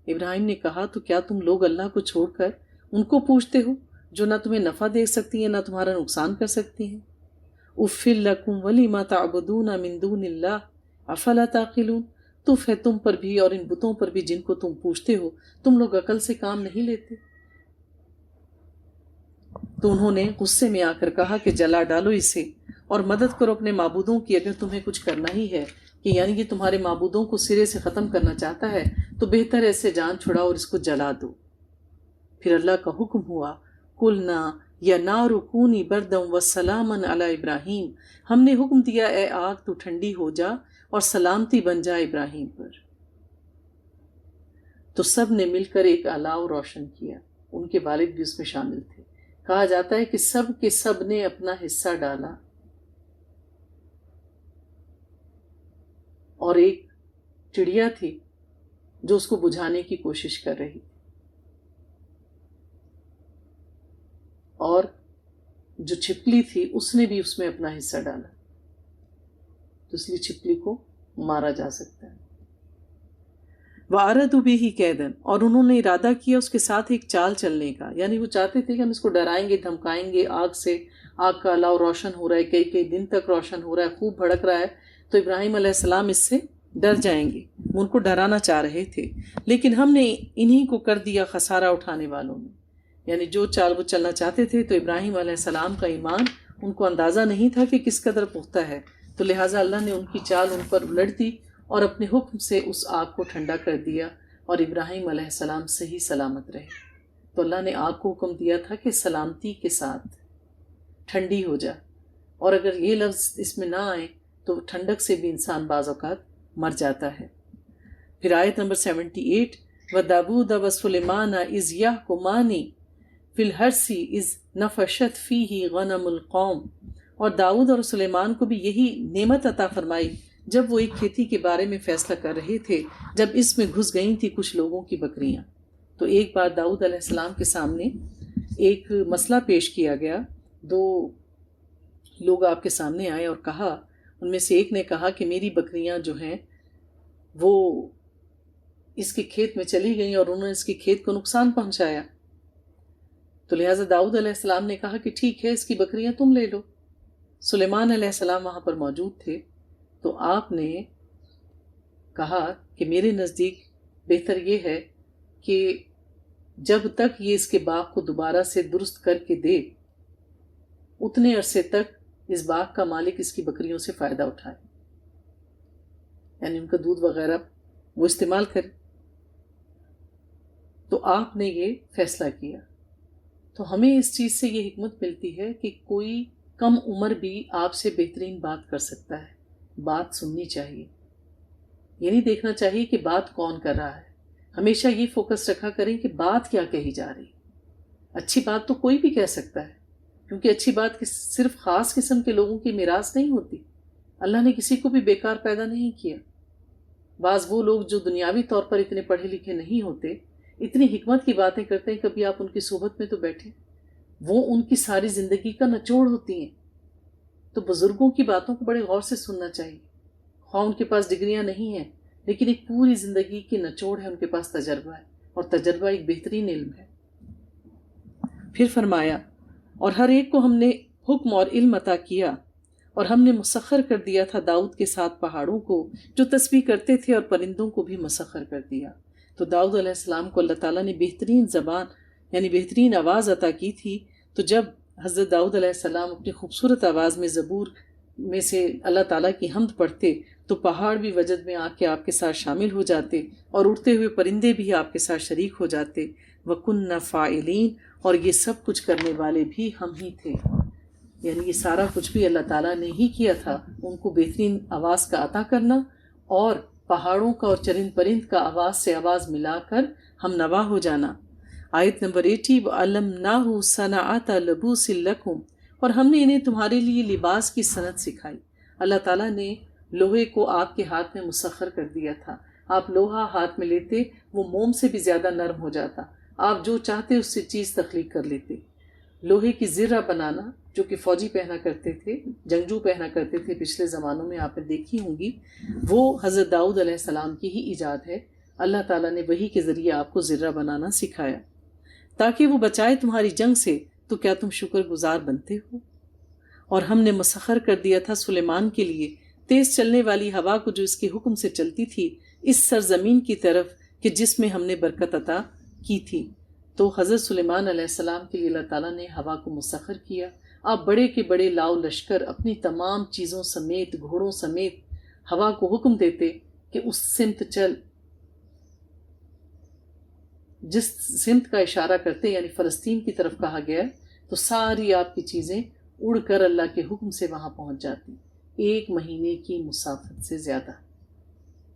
S1: ابراہیم نے کہا تو کیا تم لوگ اللہ کو چھوڑ کر ان کو پوچھتے ہو جو نہ تمہیں نفع دے سکتی ہیں نہ تمہارا نقصان کر سکتی ہیں؟ اُفِّل لَكُمْ وَلِمَا تَعْبُدُونَ مِن دُونِ اللَّهِ أَفَلَا تَعْقِلُونَ، تف ہے تم پر بھی اور ان بتوں پر بھی جن کو تم پوچھتے ہو، تم لوگ عقل سے کام نہیں لیتے؟ تو انہوں نے غصے میں آ کر کہا کہ جلا ڈالو اسے اور مدد کرو اپنے معبودوں کی، اگر تمہیں کچھ کرنا ہی ہے، کہ یعنی کہ تمہارے معبودوں کو سرے سے ختم کرنا چاہتا ہے تو بہتر ایسے جان چھڑاؤ اور اس کو جلا دو۔ پھر اللہ کا حکم ہوا، قُلْنَا یا نارُ کُونِی بَرْدًا وَسَلَامًا عَلَىٰ ابراہیم، ہم نے حکم دیا اے آگ تو ٹھنڈی ہو جا اور سلامتی بن جا ابراہیم پر۔ تو سب نے مل کر ایک الاؤ روشن کیا، ان کے والد بھی اس میں شامل تھے۔ کہا جاتا ہے کہ سب کے سب نے اپنا حصہ ڈالا اور ایک چڑیا تھی جو اس کو بجھانے کی کوشش کر رہی تھی، اور جو چھپکلی تھی اس نے بھی اس میں اپنا حصہ ڈالا، تو اس لیے چھپکلی کو مارا جا سکتا ہے۔ وَأَرَدُوا بِهِ كَيْدًا، اور انہوں نے ارادہ کیا اس کے ساتھ ایک چال چلنے کا، یعنی وہ چاہتے تھے کہ ہم اس کو ڈرائیں گے دھمکائیں گے آگ سے، آگ کا الاؤ روشن ہو رہا ہے، کئی کئی دن تک روشن ہو رہا ہے، خوب بھڑک رہا ہے، تو ابراہیم علیہ السلام اس سے ڈر جائیں گے، وہ ان کو ڈرانا چاہ رہے تھے، لیکن ہم نے انہی کو کر دیا خسارہ اٹھانے والوں نے، یعنی جو چال وہ چلنا چاہتے تھے، تو ابراہیم علیہ السلام کا ایمان ان کو اندازہ نہیں تھا کہ کس قدر پختہ ہے، تو لہٰذا اللہ نے ان کی چال ان پر الٹ دی اور اپنے حکم سے اس آگ کو ٹھنڈا کر دیا، اور ابراہیم علیہ السلام صحیح سلامت رہے۔ تو اللہ نے آگ کو حکم دیا تھا کہ سلامتی کے ساتھ ٹھنڈی ہو جا، اور اگر یہ لفظ اس میں نہ آئے تو ٹھنڈک سے بھی انسان بعض اوقات مر جاتا ہے۔ پھر آیت نمبر 78، وَدَاوُودَ وَسُلَيْمَانَ إِذْ يَحْكُمَانِ فِي الْحَرْثِ إِذْ نَفَشَتْ فِيهِ غَنَمُ الْقَوْمِ، اور داؤد اور سلیمان کو بھی یہی نعمت عطا فرمائی جب وہ ایک کھیتی کے بارے میں فیصلہ کر رہے تھے، جب اس میں گھس گئی تھی کچھ لوگوں کی بکریاں۔ تو ایک بار داؤد علیہ السلام کے سامنے ایک مسئلہ پیش کیا گیا، دو لوگ آپ کے سامنے آئے اور کہا، ان میں سے ایک نے کہا کہ میری بکریاں جو ہیں وہ اس کے کھیت میں چلی گئیں اور انہوں نے اس کے کھیت کو نقصان پہنچایا، تو لہٰذا داؤد علیہ السلام نے کہا کہ ٹھیک ہے اس کی بکریاں تم لے لو۔ سلیمان علیہ السلام وہاں پر موجود تھے، تو آپ نے کہا کہ میرے نزدیک بہتر یہ ہے کہ جب تک یہ اس کے باغ کو دوبارہ سے درست کر کے دے، اتنے عرصے تک اس باغ کا مالک اس کی بکریوں سے فائدہ اٹھائے، یعنی ان کا دودھ وغیرہ وہ استعمال کرے۔ تو آپ نے یہ فیصلہ کیا۔ تو ہمیں اس چیز سے یہ حکمت ملتی ہے کہ کوئی کم عمر بھی آپ سے بہترین بات کر سکتا ہے، بات سننی چاہیے، یہ نہیں دیکھنا چاہیے کہ بات کون کر رہا ہے، ہمیشہ یہ فوکس رکھا کریں کہ بات کیا کہی جا رہی۔ اچھی بات تو کوئی بھی کہہ سکتا ہے، کیونکہ اچھی بات صرف خاص قسم کے لوگوں کی میراث نہیں ہوتی، اللہ نے کسی کو بھی بیکار پیدا نہیں کیا۔ بعض وہ لوگ جو دنیاوی طور پر اتنے پڑھے لکھے نہیں ہوتے، اتنی حکمت کی باتیں کرتے ہیں، کبھی آپ ان کی صحبت میں تو بیٹھیں، وہ ان کی ساری زندگی کا نچوڑ ہوتی ہیں۔ تو بزرگوں کی باتوں کو بڑے غور سے سننا چاہیے، خواہ ان کے پاس ڈگریاں نہیں ہیں، لیکن ایک پوری زندگی کی نچوڑ ہے، ان کے پاس تجربہ ہے، اور تجربہ ایک بہترین علم ہے۔ پھر فرمایا، اور ہر ایک کو ہم نے حکم اور علم عطا کیا، اور ہم نے مسخر کر دیا تھا داؤد کے ساتھ پہاڑوں کو جو تسبیح کرتے تھے، اور پرندوں کو بھی مسخر کر دیا۔ تو داؤد علیہ السلام کو اللہ تعالیٰ نے بہترین زبان یعنی بہترین آواز عطا کی تھی، تو جب حضرت داؤد علیہ السلام اپنی خوبصورت آواز میں زبور میں سے اللہ تعالیٰ کی حمد پڑھتے تو پہاڑ بھی وجد میں آ کے آپ کے ساتھ شامل ہو جاتے، اور اڑتے ہوئے پرندے بھی آپ کے ساتھ شریک ہو جاتے۔ وَكُنَّ فَاعِلِينَ، اور یہ سب کچھ کرنے والے بھی ہم ہی تھے، یعنی یہ سارا کچھ بھی اللہ تعالیٰ نے ہی کیا تھا، ان کو بہترین آواز کا عطا کرنا اور پہاڑوں کا اور چرند پرند کا آواز سے آواز ملا کر ہم نوا ہو جانا۔ آیت نمبر 80، وَعَلَّمْنَاهُ صَنَعَةَ لَبُوسٍ لَكُمْ، اور ہم نے انہیں تمہارے لیے لباس کی صنعت سکھائی۔ اللہ تعالیٰ نے لوہے کو آپ کے ہاتھ میں مسخر کر دیا تھا، آپ لوہا ہاتھ میں لیتے وہ موم سے بھی زیادہ نرم ہو جاتا، آپ جو چاہتے اس سے چیز تخلیق کر لیتے۔ لوہے کی زرہ بنانا جو کہ فوجی پہنا کرتے تھے، جنگجو پہنا کرتے تھے پچھلے زمانوں میں، آپ نے دیکھی ہوں گی، وہ حضرت داؤد علیہ السلام کی ہی ایجاد ہے۔ اللہ تعالیٰ نے وحی کے ذریعے آپ کو زرہ بنانا سکھایا تاکہ وہ بچائے تمہاری جنگ سے، تو کیا تم شکر گزار بنتے ہو؟ اور ہم نے مسخر کر دیا تھا سلیمان کے لیے تیز چلنے والی ہوا کو جو اس کے حکم سے چلتی تھی اس سرزمین کی طرف کہ جس میں ہم نے برکت عطا کی تھی۔ تو حضرت سلیمان علیہ السلام کے لیے اللہ تعالیٰ نے ہوا کو مسخر کیا۔ آپ بڑے کے بڑے لاؤ لشکر اپنی تمام چیزوں سمیت، گھوڑوں سمیت ہوا کو حکم دیتے کہ اس سمت چل، جس سمت کا اشارہ کرتے یعنی فلسطین کی طرف کہا گیا، تو ساری آپ کی چیزیں اڑ کر اللہ کے حکم سے وہاں پہنچ جاتی، 1 مہینے کی مسافت سے زیادہ،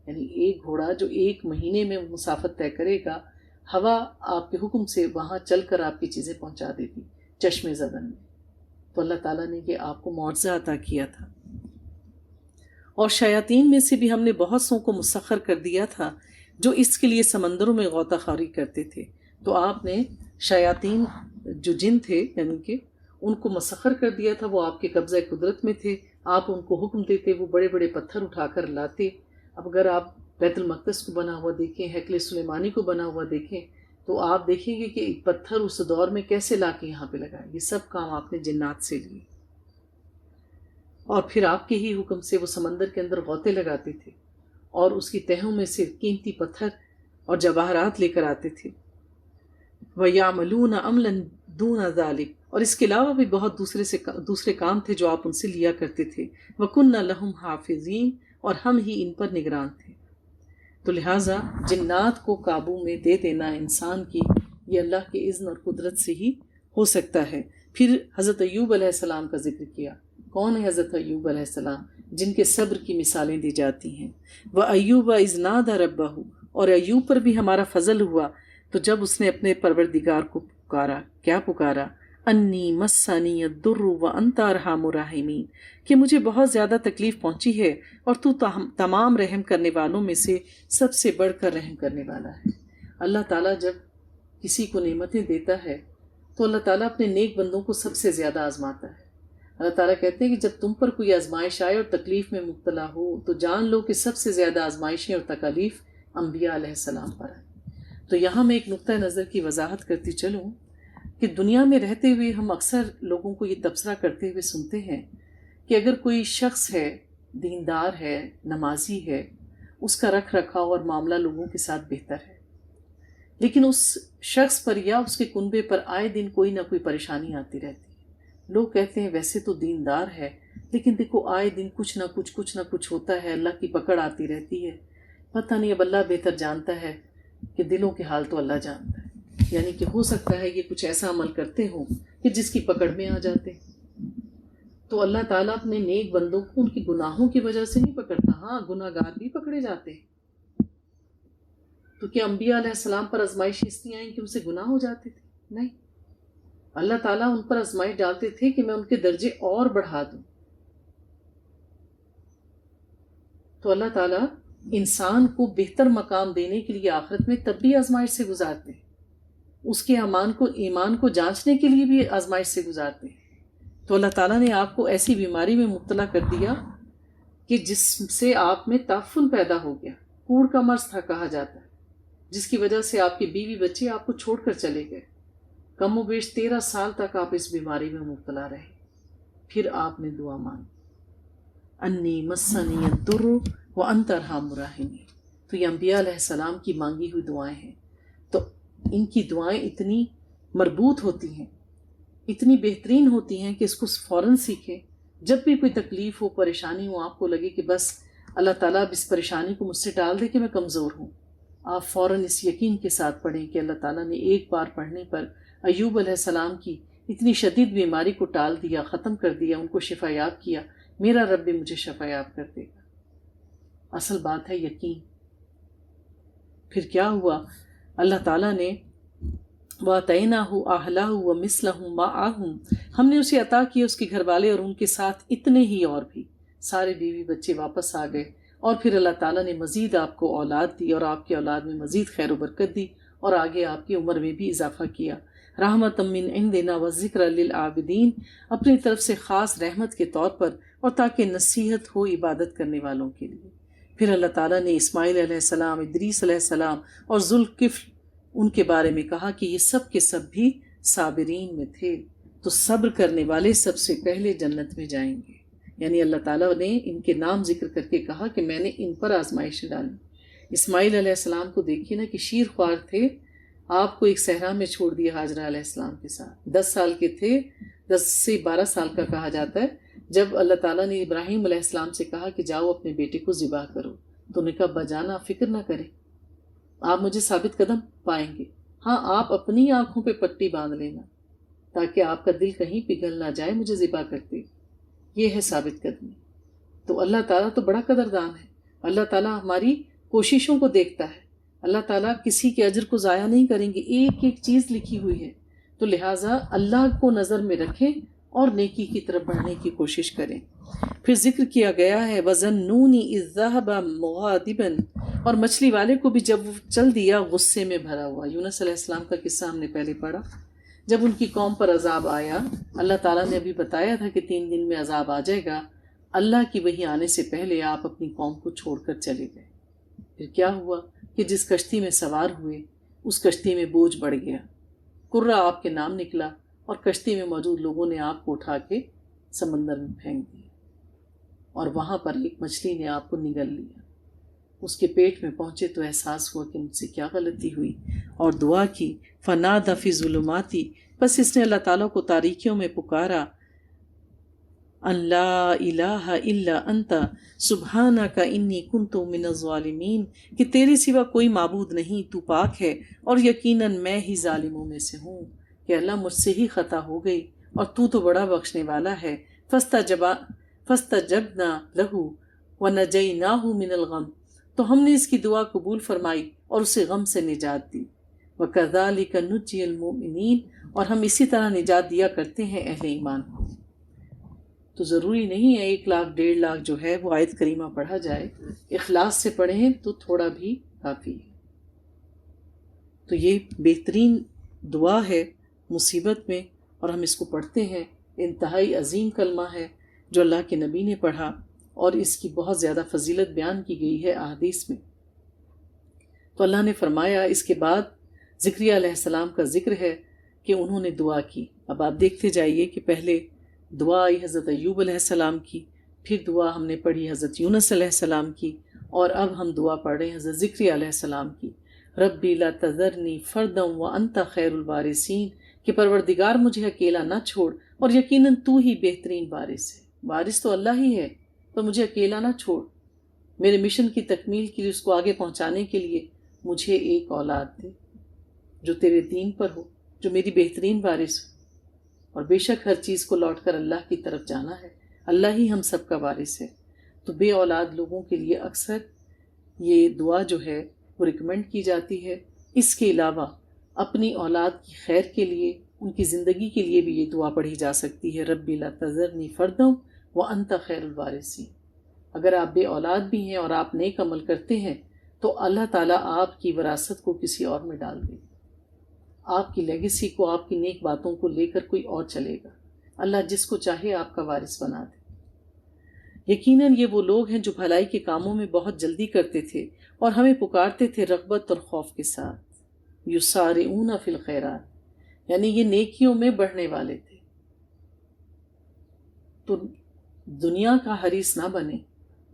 S1: یعنی ایک گھوڑا جو 1 مہینے میں مسافت طے کرے گا، ہوا آپ کے حکم سے وہاں چل کر آپ کی چیزیں پہنچا دیتی چشم زدن میں۔ تو اللہ تعالیٰ نے یہ آپ کو معجزہ عطا کیا تھا۔ اور شیاطین میں سے بھی ہم نے بہت سوں کو مسخر کر دیا تھا جو اس کے لیے سمندروں میں غوطہ خوری کرتے تھے۔ تو آپ نے شیاطین جو جن تھے یعنی کہ ان کو مسخر کر دیا تھا، وہ آپ کے قبضہ قدرت میں تھے، آپ ان کو حکم دیتے، وہ بڑے بڑے پتھر اٹھا کر لاتے۔ اب اگر آپ بیت المقدس کو بنا ہوا دیکھیں، ہیکل سلیمانی کو بنا ہوا دیکھیں، تو آپ دیکھیں گے کہ پتھر اس دور میں کیسے لا کے یہاں پہ لگائے۔ یہ سب کام آپ نے جنات سے لیے، اور پھر آپ کے ہی حکم سے وہ سمندر کے اندر غوطے لگاتے تھے اور اس کی تہوں میں سے قیمتی پتھر اور جواہرات لے کر آتے تھے۔ وَيَعْمَلُونَ عَمْلًا دُونَ ذَلِكَ، اور اس کے علاوہ بھی بہت دوسرے کام تھے جو آپ ان سے لیا کرتے تھے۔ وَكُنَّ لَهُمْ حَافِظِينَ، اور ہم ہی ان پر نگران تھے۔ تو لہٰذا جنات کو قابو میں دے دینا انسان کی، یہ اللہ کے اذن اور قدرت سے ہی ہو سکتا ہے۔ پھر حضرت ایوب علیہ السلام کا ذکر کیا۔ کون ہے حضرت ایوب علیہ السلام؟ جن کے صبر کی مثالیں دی جاتی ہیں۔ وَأَيُّوبَ إِذْ نَادَى رَبَّهُ، اور ایوب پر بھی ہمارا فضل ہوا تو جب اس نے اپنے پروردگار کو پکارا۔ کیا پکارا؟ انی مسنی الضر وانت ارحم الراحمین، کہ مجھے بہت زیادہ تکلیف پہنچی ہے اور تو تمام رحم کرنے والوں میں سے سب سے بڑھ کر رحم کرنے والا ہے۔ اللہ تعالیٰ جب کسی کو نعمتیں دیتا ہے تو اللہ تعالیٰ اپنے نیک بندوں کو سب سے زیادہ آزماتا ہے۔ اللہ تعالیٰ کہتے ہیں کہ جب تم پر کوئی آزمائش آئے اور تکلیف میں مبتلا ہو تو جان لو کہ سب سے زیادہ آزمائشیں اور تکالیف انبیاء علیہ السلام پر ہیں۔ تو یہاں میں ایک نقطہ نظر کی وضاحت کرتی چلوں کہ دنیا میں رہتے ہوئے ہم اکثر لوگوں کو یہ تبصرہ کرتے ہوئے سنتے ہیں کہ اگر کوئی شخص ہے، دیندار ہے، نمازی ہے، اس کا رکھ رکھاؤ اور معاملہ لوگوں کے ساتھ بہتر ہے، لیکن اس شخص پر یا اس کے کنبے پر آئے دن کوئی نہ کوئی پریشانی آتی رہتی ہے۔ لوگ کہتے ہیں ویسے تو دیندار ہے لیکن دیکھو آئے دن کچھ نہ کچھ ہوتا ہے، اللہ کی پکڑ آتی رہتی ہے۔ پتہ نہیں، اب اللہ بہتر جانتا ہے کہ دلوں کے حال تو اللہ جانتا ہے، یعنی کہ ہو سکتا ہے یہ کچھ ایسا عمل کرتے ہوں کہ جس کی پکڑ میں آ جاتے۔ تو اللہ تعالیٰ اپنے نیک بندوں کو ان کی گناہوں کی وجہ سے نہیں پکڑتا، ہاں گناہ گار بھی پکڑے جاتے ہیں۔ تو کیا انبیاء علیہ السلام پر آزمائشیں اس لیے آئیں کہ ان سے گناہ ہو جاتے تھے؟ نہیں، اللہ تعالیٰ ان پر آزمائش ڈالتے تھے کہ میں ان کے درجے اور بڑھا دوں۔ تو اللہ تعالیٰ انسان کو بہتر مقام دینے کے لیے آخرت میں تب بھی آزمائش سے گزارتے ہیں، اس کے ایمان کو جانچنے کے لیے بھی آزمائش سے گزارتے ہیں۔ تو اللہ تعالیٰ نے آپ کو ایسی بیماری میں مبتلا کر دیا کہ جس سے آپ میں تعفن پیدا ہو گیا، کوڑ کا مرض تھا کہا جاتا ہے، جس کی وجہ سے آپ کے بیوی بچے آپ کو چھوڑ کر چلے گئے۔ کم و بیش 13 سال تک آپ اس بیماری میں مبتلا رہے، پھر آپ نے دعا مانگی انی مسنی الضر وانت ارحم الراحمین۔ تو یہ انبیاء علیہ السلام کی مانگی ہوئی دعائیں ہیں، تو ان کی دعائیں اتنی مربوط ہوتی ہیں، اتنی بہترین ہوتی ہیں کہ اس کو فوراً سیکھیں۔ جب بھی کوئی تکلیف ہو، پریشانی ہو، آپ کو لگے کہ بس اللہ تعالیٰ اب اس پریشانی کو مجھ سے ٹال دے کہ میں کمزور ہوں، آپ فوراً اس یقین کے ساتھ پڑھیں کہ اللہ تعالیٰ نے ایک بار پڑھنے پر ایوب علیہ السلام کی اتنی شدید بیماری کو ٹال دیا، ختم کر دیا، ان کو شفا یاب کیا، میرا رب بھی مجھے شفا یاب کر دے گا۔ اصل بات ہے یقین۔ پھر کیا ہوا؟ اللہ تعالیٰ نے وَآتَيْنَاهُ أَهْلَهُ وَمِثْلَهُم مَّعَهُمْ، ہم نے اسے عطا کیا اس کے گھر والے اور ان کے ساتھ اتنے ہی اور بھی، سارے بیوی بچے واپس آ گئے، اور پھر اللہ تعالیٰ نے مزید آپ کو اولاد دی اور آپ کی اولاد میں مزید خیر و برکت دی، اور آگے آپ کی عمر میں بھی اضافہ کیا۔ رحمۃ من عندنا وذکر للعابدین، اپنی طرف سے خاص رحمت کے طور پر، اور تاکہ نصیحت ہو عبادت کرنے والوں کے لیے۔ پھر اللہ تعالیٰ نے اسماعیل علیہ السلام، ادریس علیہ السلام اور ذوالکفل ان کے بارے میں کہا کہ یہ سب کے سب بھی صابرین میں تھے، تو صبر کرنے والے سب سے پہلے جنت میں جائیں گے۔ یعنی اللہ تعالیٰ نے ان کے نام ذکر کر کے کہا کہ میں نے ان پر آزمائشیں ڈالی۔ اسماعیل علیہ السلام کو دیکھیے نا کہ شیر خوار تھے، آپ کو ایک صحرا میں چھوڑ دیا ہاجرہ علیہ السلام کے ساتھ، 10 سال کے تھے، 10 سے 12 سال کا کہا جاتا ہے، جب اللہ تعالیٰ نے ابراہیم علیہ السلام سے کہا کہ جاؤ اپنے بیٹے کو ذبح کرو، تو انہوں نے کہا بجانا فکر نہ کریں، آپ مجھے ثابت قدم پائیں گے، ہاں آپ اپنی آنکھوں پہ پٹی باندھ لینا تاکہ آپ کا دل کہیں پگھل نہ جائے مجھے ذبح کرتے، یہ ہے ثابت قدمی۔ تو اللہ تعالیٰ تو بڑا قدردان ہے، اللہ تعالیٰ ہماری کوششوں کو دیکھتا ہے، اللہ تعالیٰ کسی کے اجر کو ضائع نہیں کریں گے، ایک ایک چیز لکھی ہوئی ہے، تو لہٰذا اللہ کو نظر میں رکھیں اور نیکی کی طرف بڑھنے کی کوشش کریں۔ پھر ذکر کیا گیا ہے وَظَنُّونِ إِذْ ذَهَبَ مُغَاضِبًا، اور مچھلی والے کو بھی جب وہ چل دیا غصے میں بھرا ہوا۔ یونس علیہ السلام کا قصہ ہم نے پہلے پڑھا، جب ان کی قوم پر عذاب آیا، اللہ تعالیٰ نے ابھی بتایا تھا کہ 3 دن میں عذاب آ جائے گا، اللہ کی وحی آنے سے پہلے آپ اپنی قوم کو چھوڑ کر چلے گئے۔ پھر کیا ہوا کہ جس کشتی میں سوار ہوئے اس کشتی میں بوجھ بڑھ گیا، قرہ آپ کے نام نکلا، اور کشتی میں موجود لوگوں نے آپ کو اٹھا کے سمندر میں پھینک دیا، اور وہاں پر ایک مچھلی نے آپ کو نگل لیا۔ اس کے پیٹ میں پہنچے تو احساس ہوا کہ مجھ سے کیا غلطی ہوئی، اور دعا کی فنادى فی ظلماتی، بس اس نے اللہ تعالیٰ کو تاریکیوں میں پکارا، ان لا الہ الا انت سبحانک انی کنت من الظالمین، کہ تیرے سوا کوئی معبود نہیں، تو پاک ہے اور یقیناً میں ہی ظالموں میں سے ہوں، کہ اللہ مجھ سے ہی خطا ہو گئی اور تو بڑا بخشنے والا ہے۔ فاستجبنا لہ ونجیناہ من الغم، تو ہم نے اس کی دعا قبول فرمائی اور اسے غم سے نجات دی۔ وَكَذَلِكَ نُجْزِي الْمُؤْمِنِينَ، اور ہم اسی طرح نجات دیا کرتے ہیں اہل ایمان کو۔ تو ضروری نہیں ہے 1 لاکھ 1.5 لاکھ جو ہے وہ آیت کریمہ پڑھا جائے، اخلاص سے پڑھیں تو تھوڑا بھی کافی ہے۔ تو یہ بہترین دعا ہے مصیبت میں، اور ہم اس کو پڑھتے ہیں، انتہائی عظیم کلمہ ہے جو اللہ کے نبی نے پڑھا، اور اس کی بہت زیادہ فضیلت بیان کی گئی ہے احادیث میں۔ تو اللہ نے فرمایا، اس کے بعد زکریا علیہ السلام کا ذکر ہے کہ انہوں نے دعا کی۔ اب آپ دیکھتے جائیے کہ پہلے دعا آئی حضرت ایوب علیہ السلام کی، پھر دعا ہم نے پڑھی حضرت یونس علیہ السلام کی، اور اب ہم دعا پڑھ رہے ہیں حضرت زکریا علیہ السلام کی، ربی لا تذرنی فردا وانت خیر الوارثین، کہ پروردگار مجھے اکیلا نہ چھوڑ، اور یقیناً تو ہی بہترین وارث ہے، وارث تو اللہ ہی ہے، تو مجھے اکیلا نہ چھوڑ، میرے مشن کی تکمیل کے لیے، اس کو آگے پہنچانے کے لیے مجھے ایک اولاد دے جو تیرے دین پر ہو، جو میری بہترین وارث ہو، اور بے شک ہر چیز کو لوٹ کر اللہ کی طرف جانا ہے، اللہ ہی ہم سب کا وارث ہے۔ تو بے اولاد لوگوں کے لیے اکثر یہ دعا جو ہے وہ ریکمینڈ کی جاتی ہے۔ اس کے علاوہ اپنی اولاد کی خیر کے لیے، ان کی زندگی کے لیے بھی یہ دعا پڑھی جا سکتی ہے، ربی لا تذرنی فردا وانت خیر الوارثین۔ اگر آپ بے اولاد بھی ہیں اور آپ نیک عمل کرتے ہیں تو اللہ تعالیٰ آپ کی وراثت کو کسی اور میں ڈال دے گا، آپ کی لیگیسی کو، آپ کی نیک باتوں کو لے کر کوئی اور چلے گا، اللہ جس کو چاہے آپ کا وارث بنا دے۔ یقیناً یہ وہ لوگ ہیں جو بھلائی کے کاموں میں بہت جلدی کرتے تھے اور ہمیں پکارتے تھے رغبت اور خوف کے ساتھ، یسارعون فی الخیرات، یعنی یہ نیکیوں میں بڑھنے والے تھے۔ تو دنیا کا حریص نہ بنے.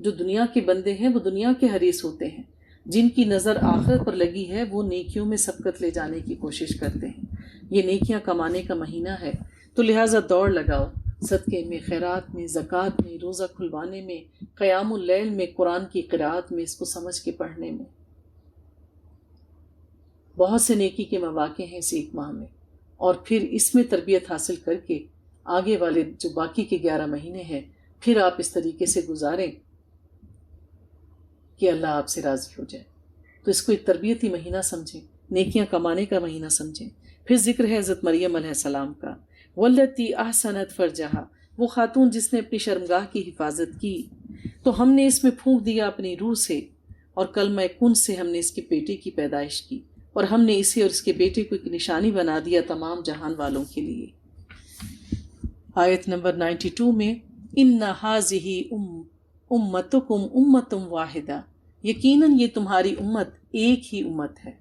S1: جو دنیا کے بندے ہیں وہ دنیا کے حریص ہوتے ہیں. جن کی نظر آخرت پر لگی ہے وہ نیکیوں میں سبقت لے جانے کی کوشش کرتے ہیں. یہ نیکیاں کمانے کا مہینہ ہے، تو لہٰذا دوڑ لگاؤ صدقے میں، خیرات میں، زکوٰۃ میں، روزہ کھلوانے میں، قیام اللیل میں، قرآن کی قرأت میں، اس کو سمجھ کے پڑھنے میں. بہت سے نیکی کے مواقع ہیں اس ایک ماہ میں، اور پھر اس میں تربیت حاصل کر کے آگے والے جو باقی کے 11 مہینے ہیں پھر آپ اس طریقے سے گزاریں کہ اللہ آپ سے راضی ہو جائے. تو اس کو ایک تربیتی مہینہ سمجھیں، نیکیاں کمانے کا مہینہ سمجھیں. پھر ذکر ہے حضرت مریم علیہ السلام کا. والتی احسنت فرجہا، وہ خاتون جس نے اپنی شرمگاہ کی حفاظت کی، تو ہم نے اس میں پھونک دیا اپنی روح سے، اور کلمہ کن سے ہم نے اس کے بیٹے کی پیدائش کی، اور ہم نے اسے اور اس کے بیٹے کو ایک نشانی بنا دیا تمام جہان والوں کے لیے. آیت نمبر 92 میں ان ھذہ امتکم امۃ واحدہ، یقیناً یہ تمہاری امت ایک ہی امت ہے.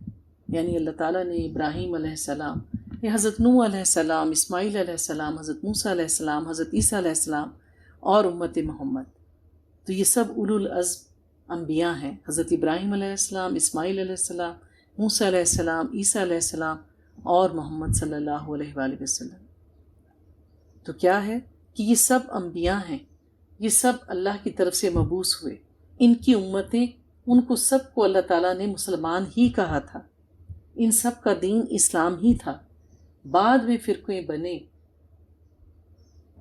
S1: یعنی اللہ تعالیٰ نے ابراہیم علیہ السلام، حضرت نوح علیہ السلام، اسماعیل علیہ السلام، حضرت موسیٰ علیہ السلام، حضرت عیسیٰ علیہ السلام اور امت محمد، تو یہ سب اولو العزم انبیاء ہیں. حضرت ابراہیم علیہ السلام، اسماعیل علیہ السلام، موسیٰ علیہ السلام، عیسیٰ علیہ السلام اور محمد صلی اللہ علیہ وآلہ وسلم. تو کیا ہے کہ یہ سب انبیاء ہیں، یہ سب اللہ کی طرف سے مبعوث ہوئے. ان کی امتیں، ان کو سب کو اللہ تعالیٰ نے مسلمان ہی کہا تھا. ان سب کا دین اسلام ہی تھا. بعد میں فرقے بنے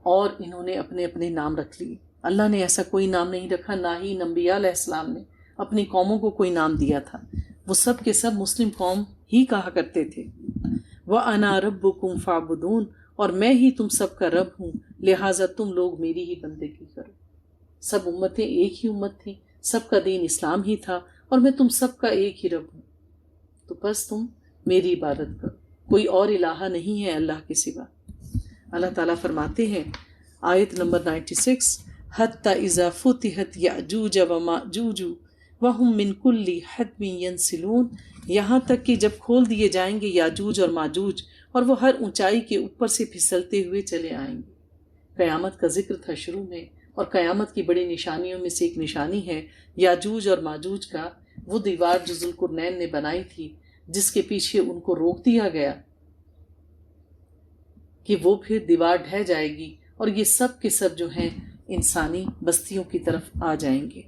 S1: اور انہوں نے اپنے اپنے نام رکھ لیے. اللہ نے ایسا کوئی نام نہیں رکھا، نہ ہی انبیاء علیہ السلام نے اپنی قوموں کو کوئی نام دیا تھا. وہ سب کے سب مسلم قوم ہی کہا کرتے تھے. وَأَنَا رَبُّكُمْ فَاعْبُدُونَ، اور میں ہی تم سب کا رب ہوں، لہٰذا تم لوگ میری ہی بندگی کرو. سب امتیں ایک ہی امت تھیں، سب کا دین اسلام ہی تھا، اور میں تم سب کا ایک ہی رب ہوں، تو بس تم میری عبادت کرو. کوئی اور الہ نہیں ہے اللہ کے سوا. اللہ تعالیٰ فرماتے ہیں آیت نمبر 96 حَتَّى إِذَا فُتِحَتْ يَأْجُوجَ وَمَأْجُوجُ وَهُمْ مِنْ كُلِّ حَدْبٍ يَنْسِلُونَ، یہاں تک کہ جب کھول دیے جائیں گے یاجوج اور ماجوج، اور وہ ہر اونچائی کے اوپر سے پھسلتے ہوئے چلے آئیں گے. قیامت کا ذکر تھا شروع میں، اور قیامت کی بڑی نشانیوں میں سے ایک نشانی ہے یاجوج اور ماجوج کا وہ دیوار جو ذوالقرنین نے بنائی تھی، جس کے پیچھے ان کو روک دیا گیا کہ وہ پھر دیوار ڈھہ جائے گی، اور یہ سب کے سب جو ہیں انسانی بستیوں کی طرف آ جائیں گے.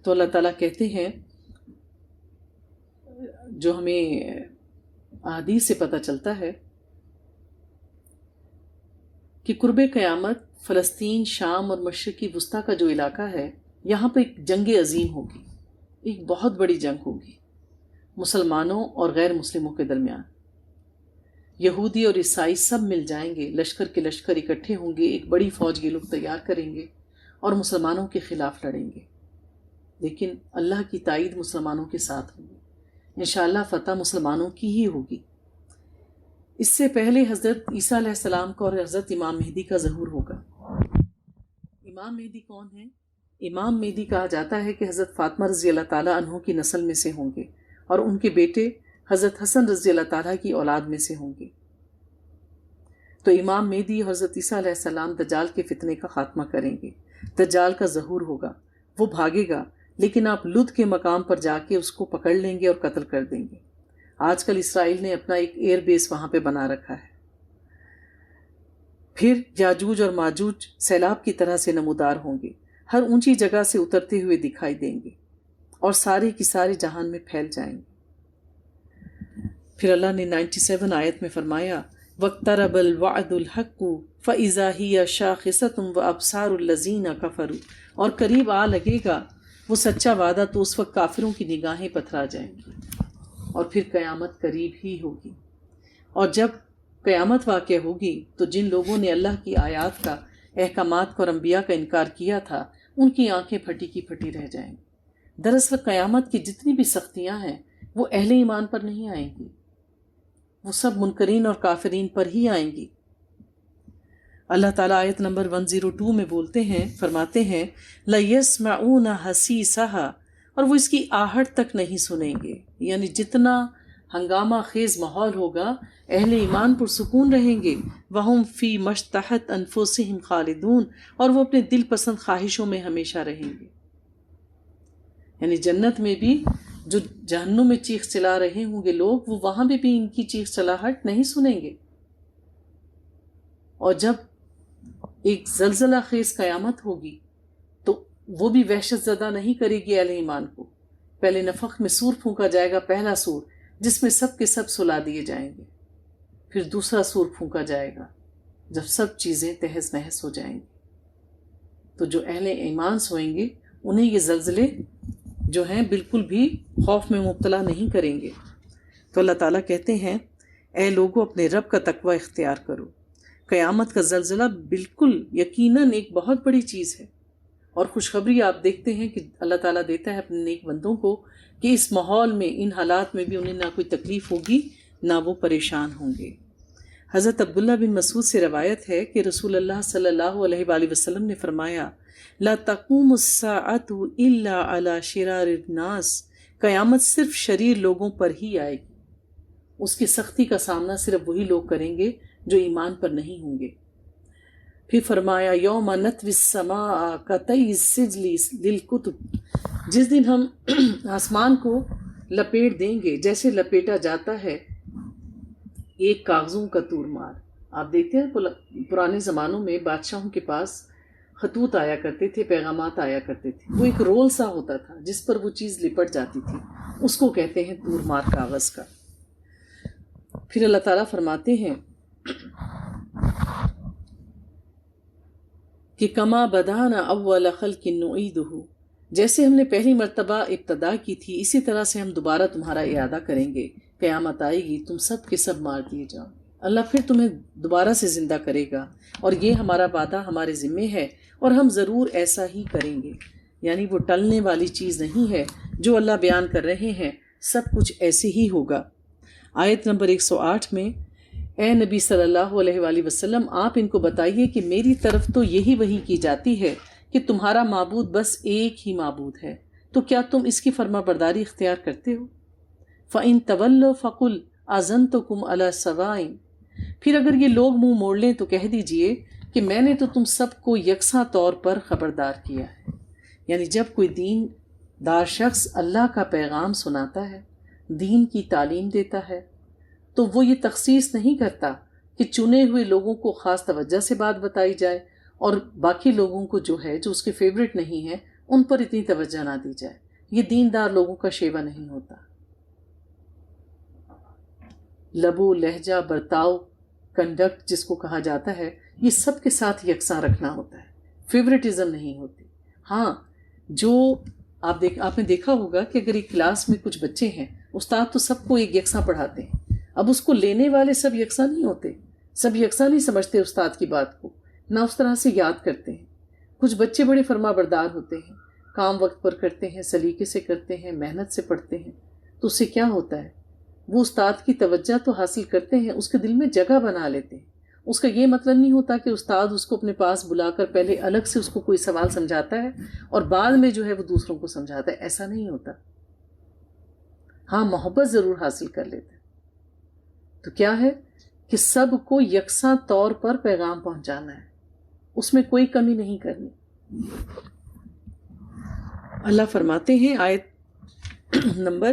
S1: تو اللہ تعالیٰ کہتے ہیں، جو ہمیں احادیث سے پتہ چلتا ہے کہ قرب قیامت فلسطین، شام اور مشرقی وسطیٰ کا جو علاقہ ہے، یہاں پہ ایک جنگ عظیم ہوگی، ایک بہت بڑی جنگ ہوگی مسلمانوں اور غیر مسلموں کے درمیان. یہودی اور عیسائی سب مل جائیں گے، لشکر کے لشکر اکٹھے ہوں گے، ایک بڑی فوج یہ لوگ تیار کریں گے اور مسلمانوں کے خلاف لڑیں گے. لیکن اللہ کی تائید مسلمانوں کے ساتھ ہوگی، انشاءاللہ فتح مسلمانوں کی ہی ہوگی. اس سے پہلے حضرت عیسیٰ علیہ السلام کا اور حضرت امام مہدی کا ظہور ہوگا. امام مہدی کون ہیں؟ امام مہدی کہا جاتا ہے کہ حضرت فاطمہ رضی اللہ تعالیٰ عنہ کی نسل میں سے ہوں گے، اور ان کے بیٹے حضرت حسن رضی اللہ تعالیٰ کی اولاد میں سے ہوں گے. تو امام مہدی اور حضرت عیسیٰ علیہ السلام دجال کے فتنے کا خاتمہ کریں گے. دجال کا ظہور ہوگا، وہ بھاگے گا، لیکن آپ لد کے مقام پر جا کے اس کو پکڑ لیں گے اور قتل کر دیں گے. آج کل اسرائیل نے اپنا ایک ایئر بیس وہاں پہ بنا رکھا ہے. پھر یاجوج اور ماجوج سیلاب کی طرح سے نمودار ہوں گے، ہر اونچی جگہ سے اترتے ہوئے دکھائی دیں گے اور سارے کی سارے جہان میں پھیل جائیں گے. پھر اللہ نے 97 آیت میں فرمایا وَاقْتَرَبَ الْوَعْدُ الْحَقُّ فَإِذَا هِيَ شَاخِصَةٌ وَأَبْصَارُ الَّذِينَ كَفَرُوا، اور قریب آ لگے گا وہ سچا وعدہ، تو اس وقت کافروں کی نگاہیں پتھرا جائیں گی، اور پھر قیامت قریب ہی ہوگی. اور جب قیامت واقع ہوگی تو جن لوگوں نے اللہ کی آیات کا، احکامات کا اور انبیاء کا انکار کیا تھا، ان کی آنکھیں پھٹی کی پھٹی رہ جائیں گی. دراصل قیامت کی جتنی بھی سختیاں ہیں وہ اہل ایمان پر نہیں آئیں گی، وہ سب منکرین اور کافرین پر ہی آئیں گی. اللہ تعالیٰ آیت نمبر 102 میں بولتے ہیں، فرماتے ہیں لَيَسْمَعُونَ حَسِيسَهَا، اور وہ اس کی آہٹ تک نہیں سنیں گے. یعنی جتنا ہنگامہ خیز ماحول ہوگا، اہل ایمان پرسکون رہیں گے، وہم فی مشتہت انفسہم خالدون، اور وہ اپنے دل پسند خواہشوں میں ہمیشہ رہیں گے۔ یعنی جنت میں بھی جو جہنم میں چیخ چلا رہے ہوں گے لوگ، وہ وہاں بھی ان کی چیخ چلاہٹ نہیں سنیں گے۔ اور جب ایک زلزلہ خیز قیامت ہوگی تو وہ بھی وحشت زدہ نہیں کرے گی اہل ایمان کو۔ پہلے نفخ میں سور پھونکا جائے گا، پہلا سور، جس میں سب کے سب سلا دیے جائیں گے۔ پھر دوسرا سور پھونکا جائے گا جب سب چیزیں تہس نہس ہو جائیں گی۔ تو جو اہل ایمان سوئیں گے انہیں یہ زلزلے جو ہیں بالکل بھی خوف میں مبتلا نہیں کریں گے۔ تو اللہ تعالیٰ کہتے ہیں اے لوگوں اپنے رب کا تقوی اختیار کرو۔ قیامت کا زلزلہ بالکل یقیناً ایک بہت بڑی چیز ہے، اور خوشخبری آپ دیکھتے ہیں کہ اللہ تعالیٰ دیتا ہے اپنے نیک بندوں کو کہ اس ماحول میں، ان حالات میں بھی انہیں نہ کوئی تکلیف ہوگی نہ وہ پریشان ہوں گے۔ حضرت عبداللہ بن مسعود سے روایت ہے کہ رسول اللہ صلی اللہ علیہ وآلہ وسلم نے فرمایا لا تقوم الساعۃ الا علی شرار الناس، قیامت صرف شریر لوگوں پر ہی آئے گی، اس کی سختی کا سامنا صرف وہی لوگ کریں گے جو ایمان پر نہیں ہوں گے۔ پھر فرمایا یوم نطوی السماء کطی السجل للکتب، جس دن ہم آسمان کو لپیٹ دیں گے جیسے لپیٹا جاتا ہے ایک کاغذوں کا تور مار۔ آپ دیکھتے ہیں پرانے زمانوں میں بادشاہوں کے پاس خطوط آیا کرتے تھے، پیغامات آیا کرتے تھے، وہ ایک رول سا ہوتا تھا جس پر وہ چیز لپٹ جاتی تھی، اس کو کہتے ہیں تور مار کاغذ کا۔ پھر اللہ تعالیٰ فرماتے ہیں کہ کما بدانا اول خلق نعیدہ، جیسے ہم نے پہلی مرتبہ ابتدا کی تھی اسی طرح سے ہم دوبارہ تمہارا اعادہ کریں گے۔ قیامت آئے گی، تم سب کے سب مار دیے جاؤ، اللہ پھر تمہیں دوبارہ سے زندہ کرے گا، اور یہ ہمارا وعدہ ہمارے ذمے ہے، اور ہم ضرور ایسا ہی کریں گے۔ یعنی وہ ٹلنے والی چیز نہیں ہے جو اللہ بیان کر رہے ہیں، سب کچھ ایسے ہی ہوگا۔ آیت نمبر 108 میں اے نبی صلی اللہ علیہ وآلہ وسلم آپ ان کو بتائیے کہ میری طرف تو یہی وحی کی جاتی ہے کہ تمہارا معبود بس ایک ہی معبود ہے، تو کیا تم اس کی فرما برداری اختیار کرتے ہو؟ فَإِن تَوَلَّوْا فَقُلْ أَذَنْتُكُمْ عَلَى سَوَاءٍ، پھر اگر یہ لوگ منہ موڑ لیں تو کہہ دیجئے کہ میں نے تو تم سب کو یکساں طور پر خبردار کیا ہے۔ یعنی جب کوئی دین دار شخص اللہ کا پیغام سناتا ہے، دین کی تعلیم دیتا ہے، تو وہ یہ تخصیص نہیں کرتا کہ چنے ہوئے لوگوں کو خاص توجہ سے بات بتائی جائے اور باقی لوگوں کو جو ہے جو اس کے فیورٹ نہیں ہے ان پر اتنی توجہ نہ دی جائے۔ یہ دیندار لوگوں کا شیوا نہیں ہوتا۔ لبو، لہجہ، برتاؤ، کنڈکٹ جس کو کہا جاتا ہے، یہ سب کے ساتھ یکساں رکھنا ہوتا ہے، فیورٹزم نہیں ہوتی۔ ہاں، جو آپ نے دیکھا ہوگا کہ اگر ایک کلاس میں کچھ بچے ہیں، استاد تو سب کو ایک یکساں پڑھاتے ہیں، اب اس کو لینے والے سب یکساں نہیں ہوتے، سب یکساں نہیں سمجھتے استاد کی بات کو، نہ اس طرح سے یاد کرتے ہیں۔ کچھ بچے بڑے فرما بردار ہوتے ہیں، کام وقت پر کرتے ہیں، سلیقے سے کرتے ہیں، محنت سے پڑھتے ہیں، تو اس سے کیا ہوتا ہے، وہ استاد کی توجہ تو حاصل کرتے ہیں، اس کے دل میں جگہ بنا لیتے ہیں۔ اس کا یہ مطلب نہیں ہوتا کہ استاد اس کو اپنے پاس بلا کر پہلے الگ سے اس کو کوئی سوال سمجھاتا ہے اور بعد میں جو ہے وہ دوسروں کو سمجھاتا ہے، ایسا نہیں ہوتا۔ ہاں، محبت ضرور حاصل کر لیتے ہیں۔ تو کیا ہے کہ سب کو یکساں طور پر پیغام پہنچانا ہے، اس میں کوئی کمی نہیں کرنی۔ اللہ فرماتے ہیں آیت نمبر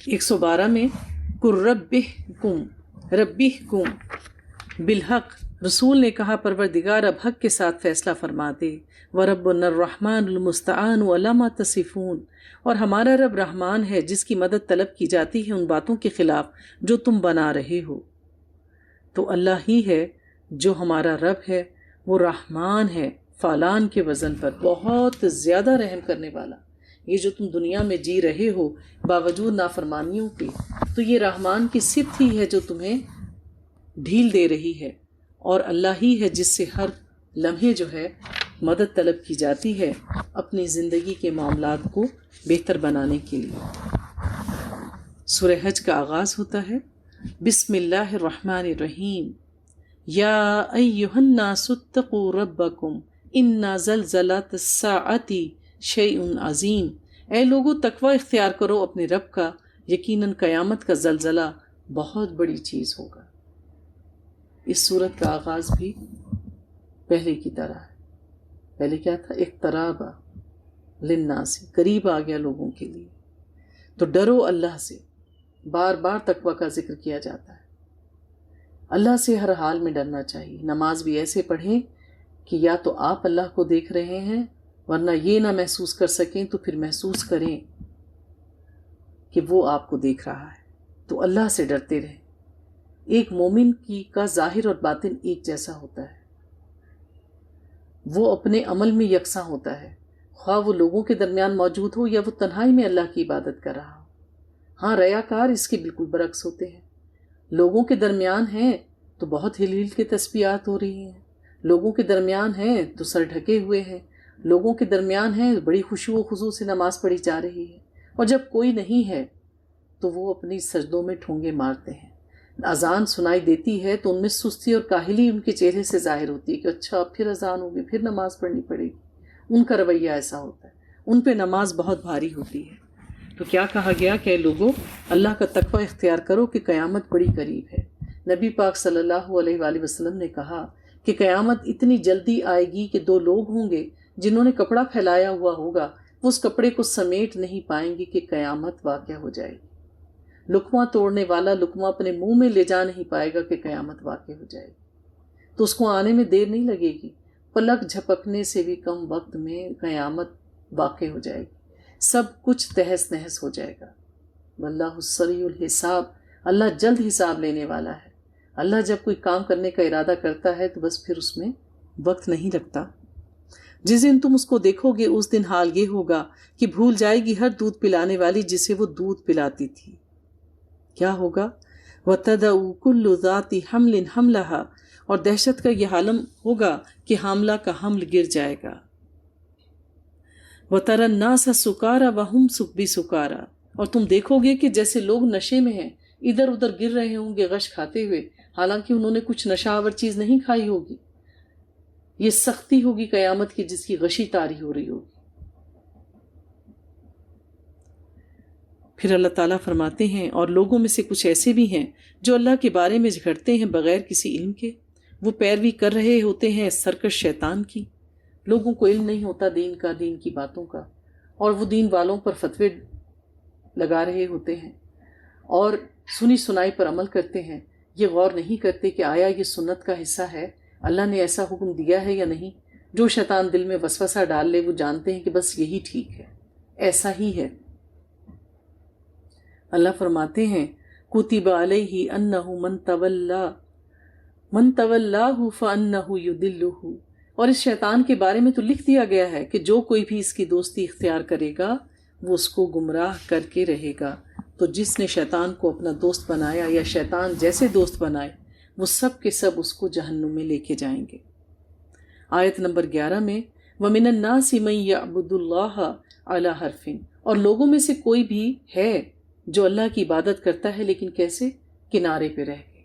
S1: 112 میں قُلْ رَبِّحْكُمْ بالحق، رسول نے کہا پروردگار اب حق کے ساتھ فیصلہ فرما دے، وَرَبُّنَا الرَّحْمَنُ الْمُسْتَعَانُ عَلَىٰ مَا تَصِفُونَ، اور ہمارا رب رحمان ہے جس کی مدد طلب کی جاتی ہے ان باتوں کے خلاف جو تم بنا رہے ہو۔ تو اللہ ہی ہے جو ہمارا رب ہے، وہ رحمان ہے، فالان کے وزن پر، بہت زیادہ رحم کرنے والا۔ یہ جو تم دنیا میں جی رہے ہو باوجود نافرمانیوں کے، تو یہ رحمان کی صفت ہی ہے جو تمہیں ڈھیل دے رہی ہے، اور اللہ ہی ہے جس سے ہر لمحے جو ہے مدد طلب کی جاتی ہے اپنی زندگی کے معاملات کو بہتر بنانے کے لیے۔ سورہ حج کا آغاز ہوتا ہے بسم اللہ الرحمن الرحیم، یا ایہا الناس اتقوا ربکم ان زلزلۃ الساعۃ شیء عظیم، اے لوگو تقوی اختیار کرو اپنے رب کا، یقیناً قیامت کا زلزلہ بہت بڑی چیز ہوگا۔ اس صورت کا آغاز بھی پہلے کی طرح ہے۔ پہلے کیا تھا؟ اقتراب للناس، قریب آ گیا لوگوں کے لیے۔ تو ڈرو اللہ سے، بار بار تقوی کا ذکر کیا جاتا ہے۔ اللہ سے ہر حال میں ڈرنا چاہیے۔ نماز بھی ایسے پڑھیں کہ یا تو آپ اللہ کو دیکھ رہے ہیں، ورنہ یہ نہ محسوس کر سکیں تو پھر محسوس کریں کہ وہ آپ کو دیکھ رہا ہے۔ تو اللہ سے ڈرتے رہیں۔ ایک مومن کا ظاہر اور باطن ایک جیسا ہوتا ہے، وہ اپنے عمل میں یکساں ہوتا ہے، خواہ وہ لوگوں کے درمیان موجود ہو یا وہ تنہائی میں اللہ کی عبادت کر رہا ہو۔ ہاں، ریاکار اس کے بالکل برعکس ہوتے ہیں۔ لوگوں کے درمیان ہیں تو بہت ہل ہل کے تسبیحات ہو رہی ہیں، لوگوں کے درمیان ہیں تو سر ڈھکے ہوئے ہیں، لوگوں کے درمیان ہیں بڑی خشوع و خضوع سے نماز پڑھی جا رہی ہے، اور جب کوئی نہیں ہے تو وہ اپنی سجدوں میں ٹھونگے مارتے ہیں۔ اذان سنائی دیتی ہے تو ان میں سستی اور کاہلی ان کے چہرے سے ظاہر ہوتی ہے کہ اچھا اب پھر اذان ہوگی، پھر نماز پڑھنی پڑے گی۔ ان کا رویہ ایسا ہوتا ہے، ان پہ نماز بہت بھاری ہوتی ہے۔ تو کیا کہا گیا کہ اے لوگوں، اللہ کا تقوی اختیار کرو کہ قیامت بڑی قریب ہے۔ نبی پاک صلی اللہ علیہ وآلہ وسلم نے کہا کہ قیامت اتنی جلدی آئے گی کہ دو لوگ ہوں گے جنہوں نے کپڑا پھیلایا ہوا ہوگا، وہ اس کپڑے کو سمیٹ نہیں پائیں گے کہ قیامت واقع ہو جائے گی۔ لقمہ توڑنے والا لقمہ اپنے منہ میں لے جا نہیں پائے گا کہ قیامت واقع ہو جائے گی، تو اس کو آنے میں دیر نہیں لگے گی، پلک جھپکنے سے بھی کم وقت میں قیامت واقع ہو جائے گی، سب کچھ تہس نہس ہو جائے گا۔ واللہ سریع الحساب، اللہ جلد حساب لینے والا ہے۔ اللہ جب کوئی کام کرنے کا ارادہ کرتا ہے تو بس پھر اس میں وقت نہیں لگتا۔ جس دن تم اس کو دیکھو گے اس دن حال یہ ہوگا کہ بھول جائے گی ہر دودھ پلانے والی جسے وہ دودھ پلاتی تھی۔ کیا ہوگا؟ وَتَدَعُ كُلُّ ذَاتِ حَمْلٍ حَمْلَهَا، اور دہشت کا یہ عالم ہوگا کہ حاملہ کا حمل گر جائے گا۔ وَتَرَى النَّاسَ سُكَارَى وَهُمْ بِسُكَارَى، اور تم دیکھو گے کہ جیسے لوگ نشے میں ہیں، ادھر ادھر گر رہے ہوں گے غش کھاتے ہوئے، حالانکہ انہوں نے کچھ نشہ آور چیز نہیں کھائی ہوگی۔ یہ سختی ہوگی قیامت کی جس کی غشی طاری ہو رہی ہوگی۔ پھر اللہ تعالیٰ فرماتے ہیں اور لوگوں میں سے کچھ ایسے بھی ہیں جو اللہ کے بارے میں جھگڑتے ہیں بغیر کسی علم کے، وہ پیروی کر رہے ہوتے ہیں سرکش شیطان کی۔ لوگوں کو علم نہیں ہوتا دین کا، دین کی باتوں کا، اور وہ دین والوں پر فتوے لگا رہے ہوتے ہیں اور سنی سنائی پر عمل کرتے ہیں۔ یہ غور نہیں کرتے کہ آیا یہ سنت کا حصہ ہے، اللہ نے ایسا حکم دیا ہے یا نہیں۔ جو شیطان دل میں وسوسہ ڈال لے وہ جانتے ہیں کہ بس یہی ٹھیک ہے، ایسا ہی ہے۔ اللہ فرماتے ہیں کتب علیہ انہ من تولہ فانہ یضلہ، اور اس شیطان کے بارے میں تو لکھ دیا گیا ہے کہ جو کوئی بھی اس کی دوستی اختیار کرے گا وہ اس کو گمراہ کر کے رہے گا۔ تو جس نے شیطان کو اپنا دوست بنایا یا شیطان جیسے دوست بنائے وہ سب کے سب اس کو جہنم میں لے کے جائیں گے۔ آیت نمبر 11 میں وَمِنَ النَّاسِ مَن يَعْبُدُ اللَّهَ عَلَى حَرْفٍ، اور لوگوں میں سے کوئی بھی ہے جو اللہ کی عبادت کرتا ہے لیکن کیسے؟ کنارے پہ رہ کے،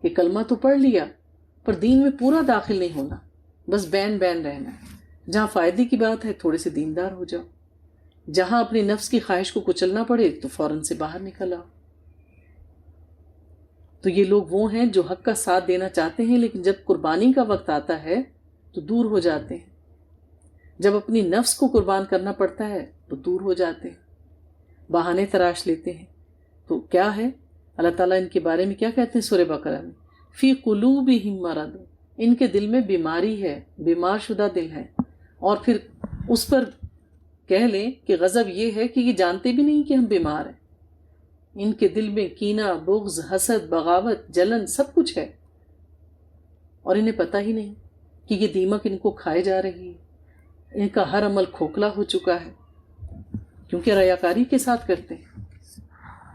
S1: کہ کلمہ تو پڑھ لیا پر دین میں پورا داخل نہیں ہونا، بس بین بین رہنا ہے۔ جہاں فائدے کی بات ہے تھوڑے سے دیندار ہو جاؤ، جہاں اپنی نفس کی خواہش کو کچلنا پڑے تو فوراً سے باہر نکل آؤ۔ تو یہ لوگ وہ ہیں جو حق کا ساتھ دینا چاہتے ہیں لیکن جب قربانی کا وقت آتا ہے تو دور ہو جاتے ہیں، جب اپنی نفس کو قربان کرنا پڑتا ہے تو دور ہو جاتے ہیں، بہانے تراش لیتے ہیں۔ تو کیا ہے؟ اللہ تعالیٰ ان کے بارے میں کیا کہتے ہیں سورہ بقرہ میں؟ فی قلوبہم مرض، ان کے دل میں بیماری ہے، بیمار شدہ دل ہے، اور پھر اس پر کہہ لیں کہ غضب یہ ہے کہ یہ جانتے بھی نہیں کہ ہم بیمار ہیں۔ ان کے دل میں کینہ، بغض، حسد، بغاوت، جلن سب کچھ ہے، اور انہیں پتہ ہی نہیں کہ یہ دیمک ان کو کھائے جا رہی ہے۔ ان کا ہر عمل کھوکھلا ہو چکا ہے کیونکہ ریاکاری کے ساتھ کرتے ہیں۔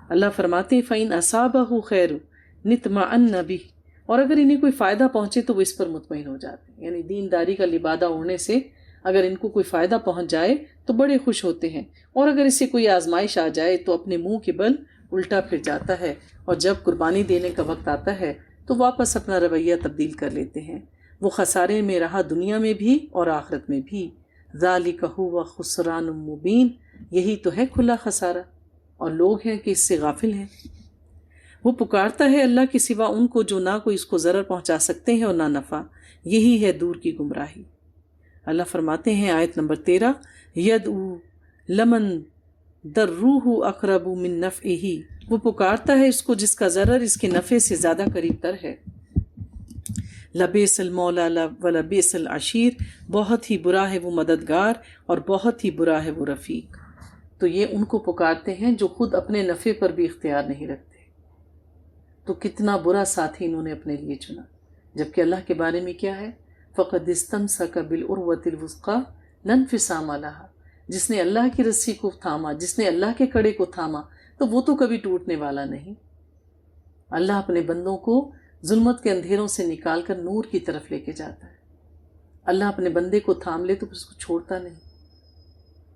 S1: اللہ فرماتے ہیں فَإِنْ أَصَابَهُ خَيْرٌ نِطْمَأَنَّ بِهِ، اور اگر انہیں کوئی فائدہ پہنچے تو وہ اس پر مطمئن ہو جاتے ہیں، یعنی دینداری کا لبادہ اوڑھنے سے اگر ان کو کوئی فائدہ پہنچ جائے تو بڑے خوش ہوتے ہیں، اور اگر اس سے کوئی آزمائش آ جائے تو اپنے منہ کے بل الٹا پھر جاتا ہے، اور جب قربانی دینے کا وقت آتا ہے تو واپس اپنا رویہ تبدیل کر لیتے ہیں۔ وہ خسارے میں رہا دنیا میں بھی اور آخرت میں بھی۔ ذَلِكَ هُوَ خُسْرَانٌ مُبِينٌ، یہی تو ہے کھلا خسارہ۔ اور لوگ ہیں کہ اس سے غافل ہیں۔ وہ پکارتا ہے اللہ کے سوا ان کو جو نہ کوئی اس کو ضرر پہنچا سکتے ہیں اور نہ نفع، یہی ہے دور کی گمراہی۔ اللہ فرماتے ہیں آیت نمبر 13، یدعو لمن ضرہ اقرب من نفعہ، وہ پکارتا ہے اس کو جس کا ضرر اس کے نفع سے زیادہ قریب تر ہے۔ لبئس المولا ولبئس العشیر، بہت ہی برا ہے وہ مددگار اور بہت ہی برا ہے وہ رفیق۔ تو یہ ان کو پکارتے ہیں جو خود اپنے نفع پر بھی اختیار نہیں رکھتے، تو کتنا برا ساتھی انہوں نے اپنے لیے چنا، جبکہ اللہ کے بارے میں کیا ہے؟ فقد استمسک بالعروۃ الوثقی لا انفصام لہا، جس نے اللہ کی رسی کو تھاما، جس نے اللہ کے کڑے کو تھاما، تو وہ تو کبھی ٹوٹنے والا نہیں۔ اللہ اپنے بندوں کو ظلمت کے اندھیروں سے نکال کر نور کی طرف لے کے جاتا ہے۔ اللہ اپنے بندے کو تھام لے تو اس کو چھوڑتا نہیں،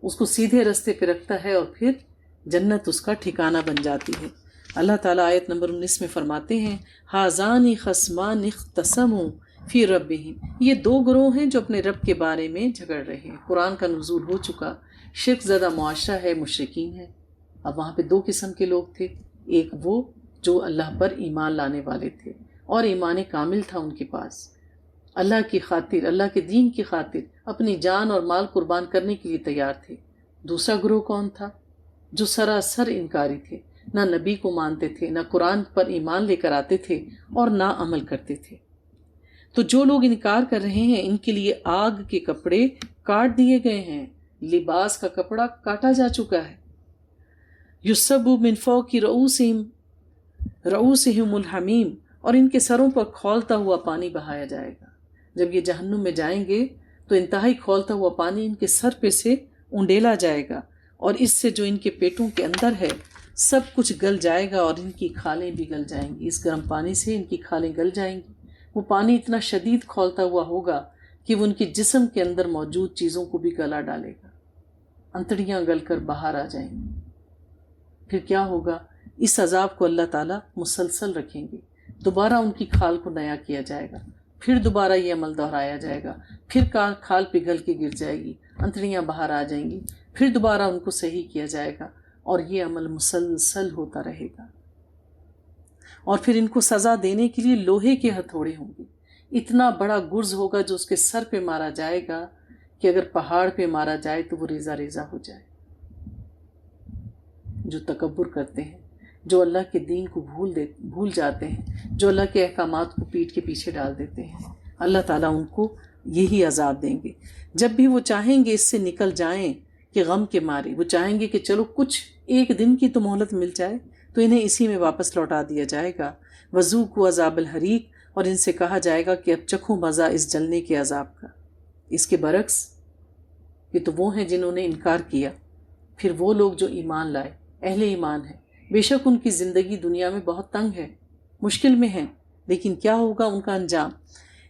S1: اس کو سیدھے رستے پہ رکھتا ہے اور پھر جنت اس کا ٹھکانہ بن جاتی ہے۔ اللہ تعالیٰ آیت نمبر 19 میں فرماتے ہیں، ہَذَانِ خَصْمَانِ اخْتَصَمُوا فِي رَبِّهِمْ، یہ دو گروہ ہیں جو اپنے رب کے بارے میں جھگڑ رہے ہیں۔ قرآن کا نزول ہو چکا، شرک زدہ معاشرہ ہے، مشرکین ہے۔ اب وہاں پہ دو قسم کے لوگ تھے، ایک وہ جو اللہ پر ایمان لانے والے تھے اور ایمان کامل تھا ان کے پاس، اللہ کی خاطر، اللہ کے دین کی خاطر اپنی جان اور مال قربان کرنے کے لیے تیار تھے۔ دوسرا گروہ کون تھا؟ جو سراسر انکاری تھے، نہ نبی کو مانتے تھے، نہ قرآن پر ایمان لے کر آتے تھے اور نہ عمل کرتے تھے۔ تو جو لوگ انکار کر رہے ہیں ان کے لیے آگ کے کپڑے کاٹ دیے گئے ہیں، لباس کا کپڑا کاٹا جا چکا ہے۔ یصب من فوق رؤوسہم الحمیم، اور ان کے سروں پر کھولتا ہوا پانی بہایا جائے گا۔ جب یہ جہنم میں جائیں گے تو انتہائی کھولتا ہوا پانی ان کے سر پہ سے انڈیلا جائے گا، اور اس سے جو ان کے پیٹوں کے اندر ہے سب کچھ گل جائے گا اور ان کی کھالیں بھی گل جائیں گی۔ اس گرم پانی سے ان کی کھالیں گل جائیں گی۔ وہ پانی اتنا شدید کھولتا ہوا ہوگا کہ وہ ان کے جسم کے اندر موجود چیزوں کو بھی گلا ڈالے گا، انتڑیاں گل کر باہر آ جائیں گی۔ پھر کیا ہوگا؟ اس عذاب کو اللہ تعالیٰ مسلسل رکھیں گے، دوبارہ ان کی کھال کو نیا کیا جائے گا، پھر دوبارہ یہ عمل دہرایا جائے گا، پھر کھال پگھل کے گر جائے گی، انتڑیاں باہر آ جائیں گی، پھر دوبارہ ان کو صحیح کیا جائے گا، اور یہ عمل مسلسل ہوتا رہے گا۔ اور پھر ان کو سزا دینے کے لیے لوہے کے ہتھوڑے ہوں گے، اتنا بڑا گرز ہوگا جو اس کے سر پہ مارا جائے گا کہ اگر پہاڑ پہ مارا جائے تو وہ ریزہ ریزہ ہو جائے۔ جو تکبر کرتے ہیں، جو اللہ کے دین کو بھول جاتے ہیں، جو اللہ کے احکامات کو پیٹھ کے پیچھے ڈال دیتے ہیں، اللہ تعالیٰ ان کو یہی عذاب دیں گے۔ جب بھی وہ چاہیں گے اس سے نکل جائیں کہ غم کے مارے، وہ چاہیں گے کہ چلو کچھ ایک دن کی تو مہلت مل جائے، تو انہیں اسی میں واپس لوٹا دیا جائے گا۔ وذوقوا عذاب الحریق، اور ان سے کہا جائے گا کہ اب چکھو مزہ اس جلنے کے عذاب کا۔ اس کے برعکس یہ تو وہ ہیں جنہوں نے انکار کیا، پھر وہ لوگ جو ایمان لائے، اہل ایمان ہیں، بے شک ان کی زندگی دنیا میں بہت تنگ ہے، مشکل میں ہے، لیکن کیا ہوگا ان کا انجام؟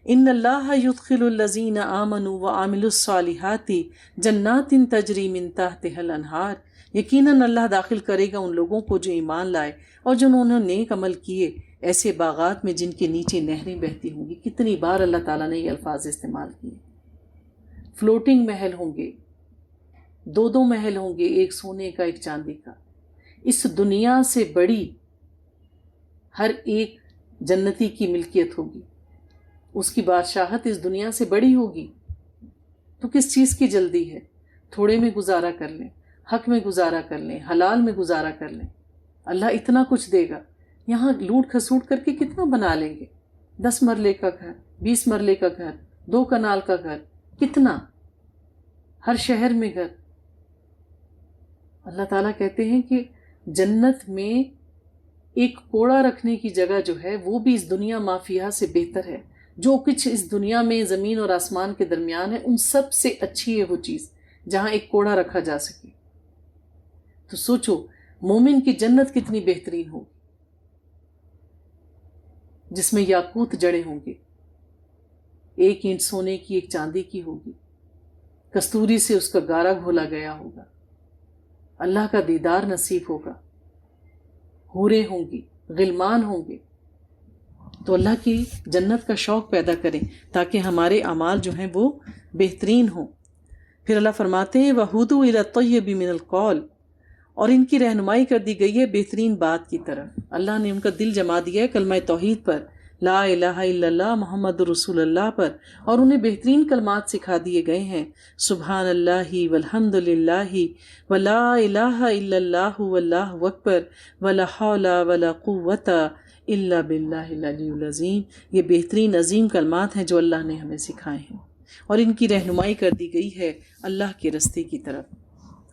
S1: ان اللہ یدخل الذین آمنوا وعملوا الصالحات جنات تجری من تحتها الانہار، یقیناً اللہ داخل کرے گا ان لوگوں کو جو ایمان لائے اور جنہوں نے نیک عمل کیے، ایسے باغات میں جن کے نیچے نہریں بہتی ہوں گی۔ کتنی بار اللہ تعالیٰ نے یہ الفاظ استعمال کیے۔ فلوٹنگ محل ہوں گے، دو محل ہوں گے، ایک سونے کا ایک چاندی کا۔ اس دنیا سے بڑی ہر ایک جنتی کی ملکیت ہوگی، اس کی بادشاہت اس دنیا سے بڑی ہوگی۔ تو کس چیز کی جلدی ہے؟ تھوڑے میں گزارا کر لیں، حق میں گزارا کر لیں، حلال میں گزارا کر لیں، اللہ اتنا کچھ دے گا۔ یہاں لوٹ کھسوٹ کر کے کتنا بنا لیں گے؟ 10 مرلے کا گھر، 20 مرلے کا گھر، 2 کنال کا گھر، کتنا؟ ہر شہر میں گھر۔ اللہ تعالیٰ کہتے ہیں کہ جنت میں ایک کوڑا رکھنے کی جگہ جو ہے وہ بھی اس دنیا مافیہ سے بہتر ہے۔ جو کچھ اس دنیا میں زمین اور آسمان کے درمیان ہے ان سب سے اچھی ہے وہ چیز جہاں ایک کوڑا رکھا جا سکے۔ تو سوچو مومن کی جنت کتنی بہترین ہوگی، جس میں یاقوت جڑے ہوں گے، ایک اینٹ سونے کی ایک چاندی کی ہوگی، کستوری سے اس کا گارا گھولا گیا ہوگا، اللہ کا دیدار نصیب ہوگا، حوریں ہوں گی، غلمان ہوں گے۔ تو اللہ کی جنت کا شوق پیدا کریں تاکہ ہمارے اعمال جو ہیں وہ بہترین ہوں۔ پھر اللہ فرماتے ہیں وَہُدُوا إِلَى الطَّيِّبِ مِنَ الْقَوْلِ، اور ان کی رہنمائی کر دی گئی ہے بہترین بات کی طرف۔ اللہ نے ان کا دل جما دیا ہے کلمہ توحید پر، لا الہ الا اللہ محمد رسول اللہ پر، اور انہیں بہترین کلمات سکھا دیے گئے ہیں، سبحان اللہ والحمد للہ ولا الہ الا اللہ واللہ اکبر ولا حول ولا قوت الا باللہ العلی العظیم۔ یہ بہترین عظیم کلمات ہیں جو اللہ نے ہمیں سکھائے ہیں، اور ان کی رہنمائی کر دی گئی ہے اللہ کے رستے کی طرف۔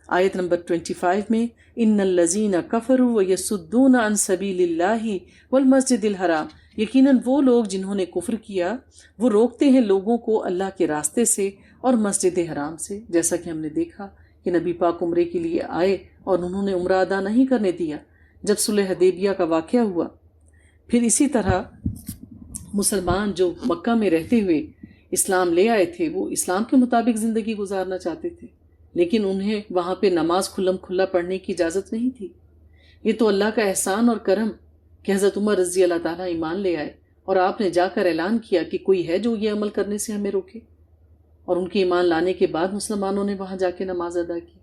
S1: آیت نمبر 25 میں ان الذین کفروا ویصدون عن سبیل اللہ والمسجد الحرام، یقیناً وہ لوگ جنہوں نے کفر کیا وہ روکتے ہیں لوگوں کو اللہ کے راستے سے اور مسجد حرام سے، جیسا کہ ہم نے دیکھا کہ نبی پاک عمرے کے لیے آئے اور انہوں نے عمرہ ادا نہیں کرنے دیا جب صلح حدیبیہ کا واقعہ ہوا۔ پھر اسی طرح مسلمان جو مکہ میں رہتے ہوئے اسلام لے آئے تھے وہ اسلام کے مطابق زندگی گزارنا چاہتے تھے، لیکن انہیں وہاں پہ نماز کھلم کھلا پڑھنے کی اجازت نہیں تھی۔ یہ تو اللہ کا احسان اور کرم کہ حضرت عمر رضی اللہ تعالیٰ ایمان لے آئے اور آپ نے جا کر اعلان کیا کہ کوئی ہے جو یہ عمل کرنے سے ہمیں روکے، اور ان کے ایمان لانے کے بعد مسلمانوں نے وہاں جا کے نماز ادا کی۔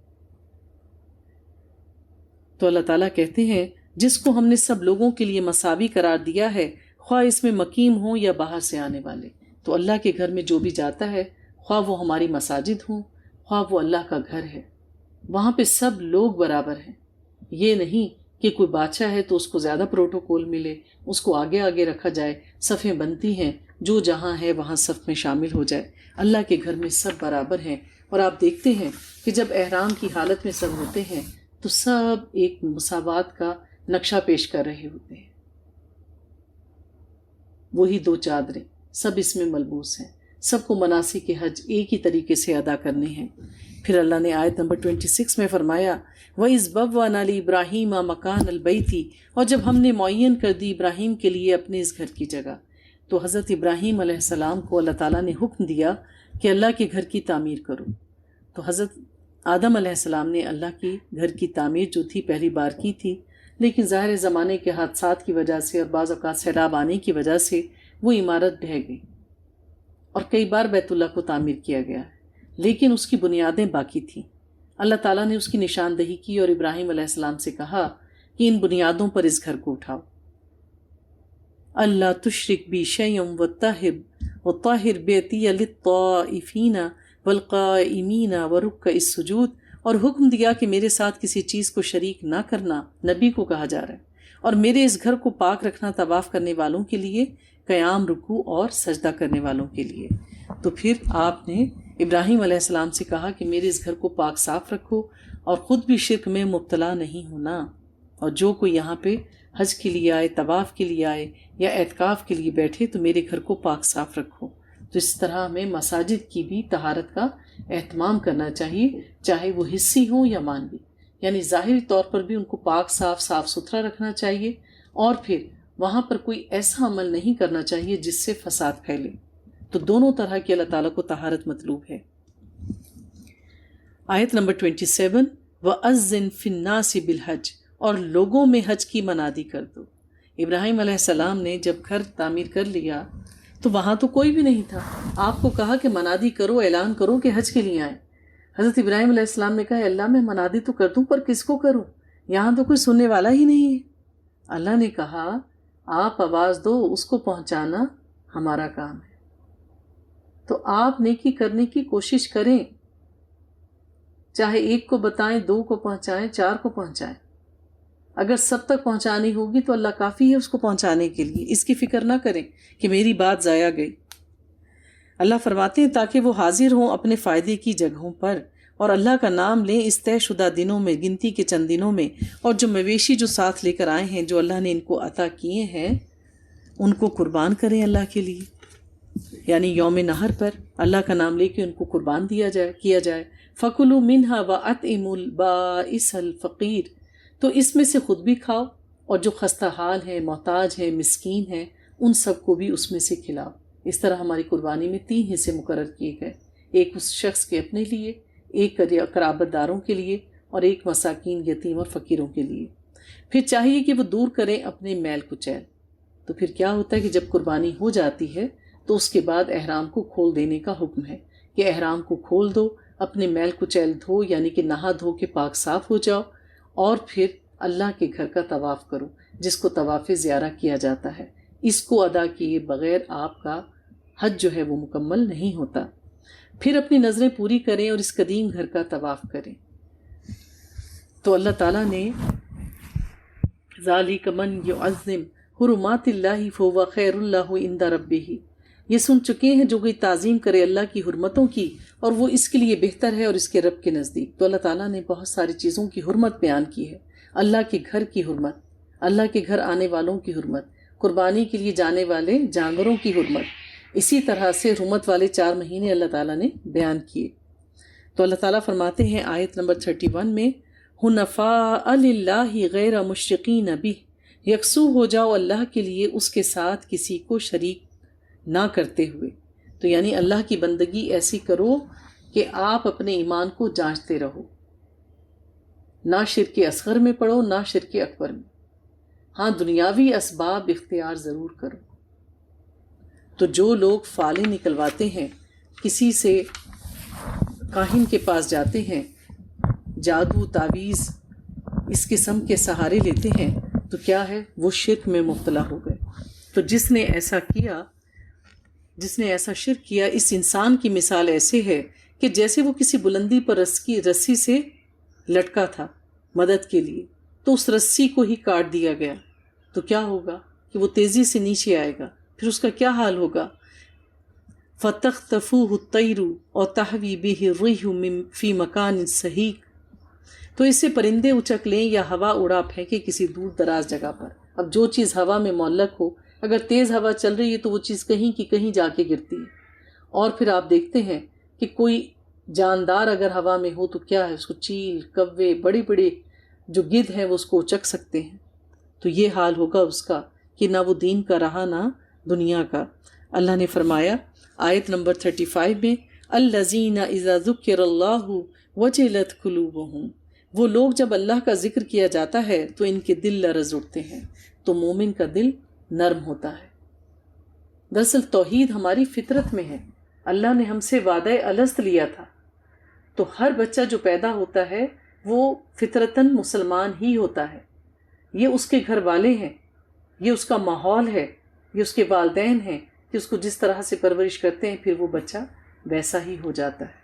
S1: تو اللہ تعالیٰ کہتے ہیں جس کو ہم نے سب لوگوں کے لیے مساوی قرار دیا ہے، خواہ اس میں مقیم ہوں یا باہر سے آنے والے، تو اللہ کے گھر میں جو بھی جاتا ہے، خواہ وہ ہماری مساجد ہوں خواہ وہ اللہ کا گھر ہے، وہاں پہ سب لوگ برابر ہیں۔ یہ نہیں کہ کوئی بادشاہ ہے تو اس کو زیادہ پروٹوکول ملے، اس کو آگے آگے رکھا جائے، صفیں بنتی ہیں، جو جہاں ہے وہاں صف میں شامل ہو جائے۔ اللہ کے گھر میں سب برابر ہیں، اور آپ دیکھتے ہیں کہ جب احرام کی حالت میں سب ہوتے ہیں تو سب ایک مساوات کا نقشہ پیش کر رہے ہوتے ہیں، وہی دو چادریں سب اس میں ملبوس ہیں، سب کو مناسک حج ایک ہی طریقے سے ادا کرنے ہیں۔ پھر اللہ نے آیت نمبر 26 میں فرمایا وَإِذْ بَوَّأْنَا لِإِبْرَاهِيمَ مَكَانَ الْبَيْتِ، اور جب ہم نے معین کر دی ابراہیم کے لیے اپنے اس گھر کی جگہ، تو حضرت ابراہیم علیہ السلام کو اللہ تعالیٰ نے حکم دیا کہ اللہ کے گھر کی تعمیر کرو۔ تو حضرت آدم علیہ السلام نے اللہ کی گھر کی تعمیر جو تھی پہلی بار کی تھی، لیکن ظاہر زمانے کے حادثات کی وجہ سے اور بعض اوقات سیلاب آنے کی وجہ سے وہ عمارت ڈھہ گئی، اور کئی بار بیت اللہ کو تعمیر کیا گیا ہے، لیکن اس کی بنیادیں باقی تھیں۔ اللہ تعالیٰ نے اس کی نشاندہی کی اور ابراہیم علیہ السلام سے کہا کہ ان بنیادوں پر اس گھر کو اٹھاؤ۔ اللہ تشرک بی شیئا وطہر بیتی للطائفین والقائمین ورکع السجود، اور حکم دیا کہ میرے ساتھ کسی چیز کو شریک نہ کرنا، نبی کو کہا جا رہا ہے، اور میرے اس گھر کو پاک رکھنا طواف کرنے والوں کے لیے، قیام رکوع اور سجدہ کرنے والوں کے لیے۔ تو پھر آپ نے ابراہیم علیہ السلام سے کہا کہ میرے اس گھر کو پاک صاف رکھو اور خود بھی شرک میں مبتلا نہیں ہونا، اور جو کوئی یہاں پہ حج کے لیے آئے، طواف کے لیے آئے یا اعتکاف کے لیے بیٹھے تو میرے گھر کو پاک صاف رکھو۔ تو اس طرح ہمیں مساجد کی بھی طہارت کا اہتمام کرنا چاہیے، چاہے وہ حصی ہوں یا مانوی، یعنی ظاہری طور پر بھی ان کو پاک صاف ستھرا رکھنا چاہیے، اور پھر وہاں پر کوئی ایسا عمل نہیں کرنا چاہیے جس سے فساد پھیلے۔ تو دونوں طرح کی اللہ تعالیٰ کو طہارت مطلوب ہے۔ آیت نمبر 27 وَأَذِّن فِي النَّاسِ بِالْحَجِّ، اور لوگوں میں حج کی منادی کر دو۔ ابراہیم علیہ السلام نے جب گھر تعمیر کر لیا تو وہاں تو کوئی بھی نہیں تھا، آپ کو کہا کہ منادی کرو، اعلان کرو کہ حج کے لیے آئیں۔ حضرت ابراہیم علیہ السلام نے کہا اللہ میں منادی تو کر دوں پر کس کو کروں، یہاں تو کوئی سننے والا ہی نہیں ہے۔ اللہ نے کہا آپ آواز دو، اس کو پہنچانا ہمارا کام ہے۔ تو آپ نیکی کرنے کی کوشش کریں، چاہے ایک کو بتائیں، دو کو پہنچائیں، چار کو پہنچائیں۔ اگر سب تک پہنچانی ہوگی تو اللہ کافی ہے اس کو پہنچانے کے لیے، اس کی فکر نہ کریں کہ میری بات ضائع گئی۔ اللہ فرماتے ہیں تاکہ وہ حاضر ہوں اپنے فائدے کی جگہوں پر، اور اللہ کا نام لیں اس طے شدہ دنوں میں، گنتی کے چند دنوں میں، اور جو مویشی جو ساتھ لے کر آئے ہیں، جو اللہ نے ان کو عطا کیے ہیں، ان کو قربان کریں اللہ کے لیے، یعنی یوم نحر پر اللہ کا نام لے کے ان کو قربان کیا جائے۔ فَكُلُوا مِنْهَا وَأَطْعِمُوا الْبَائِسَ الْفَقِيرَ، تو اس میں سے خود بھی کھاؤ، اور جو خستہ حال ہیں، محتاج ہیں، مسکین ہیں، ان سب کو بھی اس میں سے کھلاؤ۔ اس طرح ہماری قربانی میں 3 حصے مقرر کیے گئے، ایک اس شخص کے اپنے لیے، ایک قرابت داروں کے لیے، اور ایک مساکین، یتیم اور فقیروں کے لیے۔ پھر چاہیے کہ وہ دور کریں اپنے میل کچیل۔ تو پھر کیا ہوتا ہے کہ جب قربانی ہو جاتی ہے تو اس کے بعد احرام کو کھول دینے کا حکم ہے کہ احرام کو کھول دو، اپنے میل کچیل دھو، یعنی کہ نہا دھو کے پاک صاف ہو جاؤ، اور پھر اللہ کے گھر کا طواف کرو جس کو طواف زیارہ کیا جاتا ہے. اس کو ادا کیے بغیر آپ کا حج جو ہے وہ مکمل نہیں ہوتا. پھر اپنی نظریں پوری کریں اور اس قدیم گھر کا طواف کریں. تو اللہ تعالیٰ نے ذالک من یعظم حرمات اللہ فہو خیر اللہ عند ربہ، یہ سن چکے ہیں جو کوئی تعظیم کرے اللہ کی حرمتوں کی اور وہ اس کے لیے بہتر ہے اور اس کے رب کے نزدیک. تو اللہ تعالیٰ نے بہت ساری چیزوں کی حرمت بیان کی ہے. اللہ کے گھر کی حرمت، اللہ کے گھر آنے والوں کی حرمت، قربانی کے لیے جانے والے جانوروں کی حرمت، اسی طرح سے حرمت والے 4 مہینے اللہ تعالیٰ نے بیان کیے. تو اللہ تعالیٰ فرماتے ہیں آیت نمبر 31 میں، حنفاء للہ غیر مشرکین بہ، یکسو ہو جاؤ اللہ کے لیے اس کے ساتھ کسی کو شریک نہ کرتے ہوئے. تو یعنی اللہ کی بندگی ایسی کرو کہ آپ اپنے ایمان کو جانچتے رہو، نہ شرک اصغر میں پڑو نہ شرک اکبر میں. ہاں دنیاوی اسباب اختیار ضرور کرو. تو جو لوگ فالیں نکلواتے ہیں، کسی سے کاہن کے پاس جاتے ہیں، جادو تعویذ اس قسم کے سہارے لیتے ہیں، تو کیا ہے، وہ شرک میں مبتلا ہو گئے. تو جس نے ایسا شرک کیا، اس انسان کی مثال ایسے ہے کہ جیسے وہ کسی بلندی پر رسی سے لٹکا تھا مدد کے لیے، تو اس رسی کو ہی کاٹ دیا گیا. تو کیا ہوگا کہ وہ تیزی سے نیچے آئے گا. پھر اس کا کیا حال ہوگا؟ فَتَخْتَفُوهُ الطَّيْرُ اور تَحْوِي بِهِ الرِّيحُ فِي مَكَانٍ سَحِيقٍ، تو اس سے پرندے اچک لیں یا ہوا اڑا پھینکے کسی دور دراز جگہ پر. اب جو چیز ہوا میں معلق ہو، اگر تیز ہوا چل رہی ہے تو وہ چیز کہیں کی کہیں جا کے گرتی ہے. اور پھر آپ دیکھتے ہیں کہ کوئی جاندار اگر ہوا میں ہو تو کیا ہے، اس کو چیل، کوے، بڑے بڑے جو گدھ ہیں وہ اس کو اچک سکتے ہیں. تو یہ حال ہوگا اس کا کہ نہ وہ دین کا رہا نہ دنیا کا. اللہ نے فرمایا آیت نمبر 35 میں، الذین اذا ذکر اللہ وجلت قلوبہم، وہ لوگ جب اللہ کا ذکر کیا جاتا ہے تو ان کے دل لرز اٹھتے ہیں. تو مومن کا دل نرم ہوتا ہے. دراصل توحید ہماری فطرت میں ہے. اللہ نے ہم سے وعدہ الست لیا تھا. تو ہر بچہ جو پیدا ہوتا ہے وہ فطرتاً مسلمان ہی ہوتا ہے. یہ اس کے گھر والے ہیں، یہ اس کا ماحول ہے، یہ اس کے والدین ہیں کہ اس کو جس طرح سے پرورش کرتے ہیں پھر وہ بچہ ویسا ہی ہو جاتا ہے.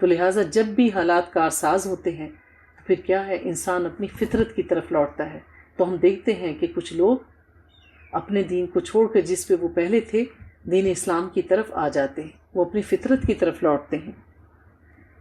S1: تو لہٰذا جب بھی حالات کارساز ہوتے ہیں تو پھر کیا ہے، انسان اپنی فطرت کی طرف لوٹتا ہے. تو ہم دیکھتے ہیں کہ کچھ لوگ اپنے دین کو چھوڑ کر جس پہ وہ پہلے تھے دین اسلام کی طرف آ جاتے ہیں، وہ اپنی فطرت کی طرف لوٹتے ہیں.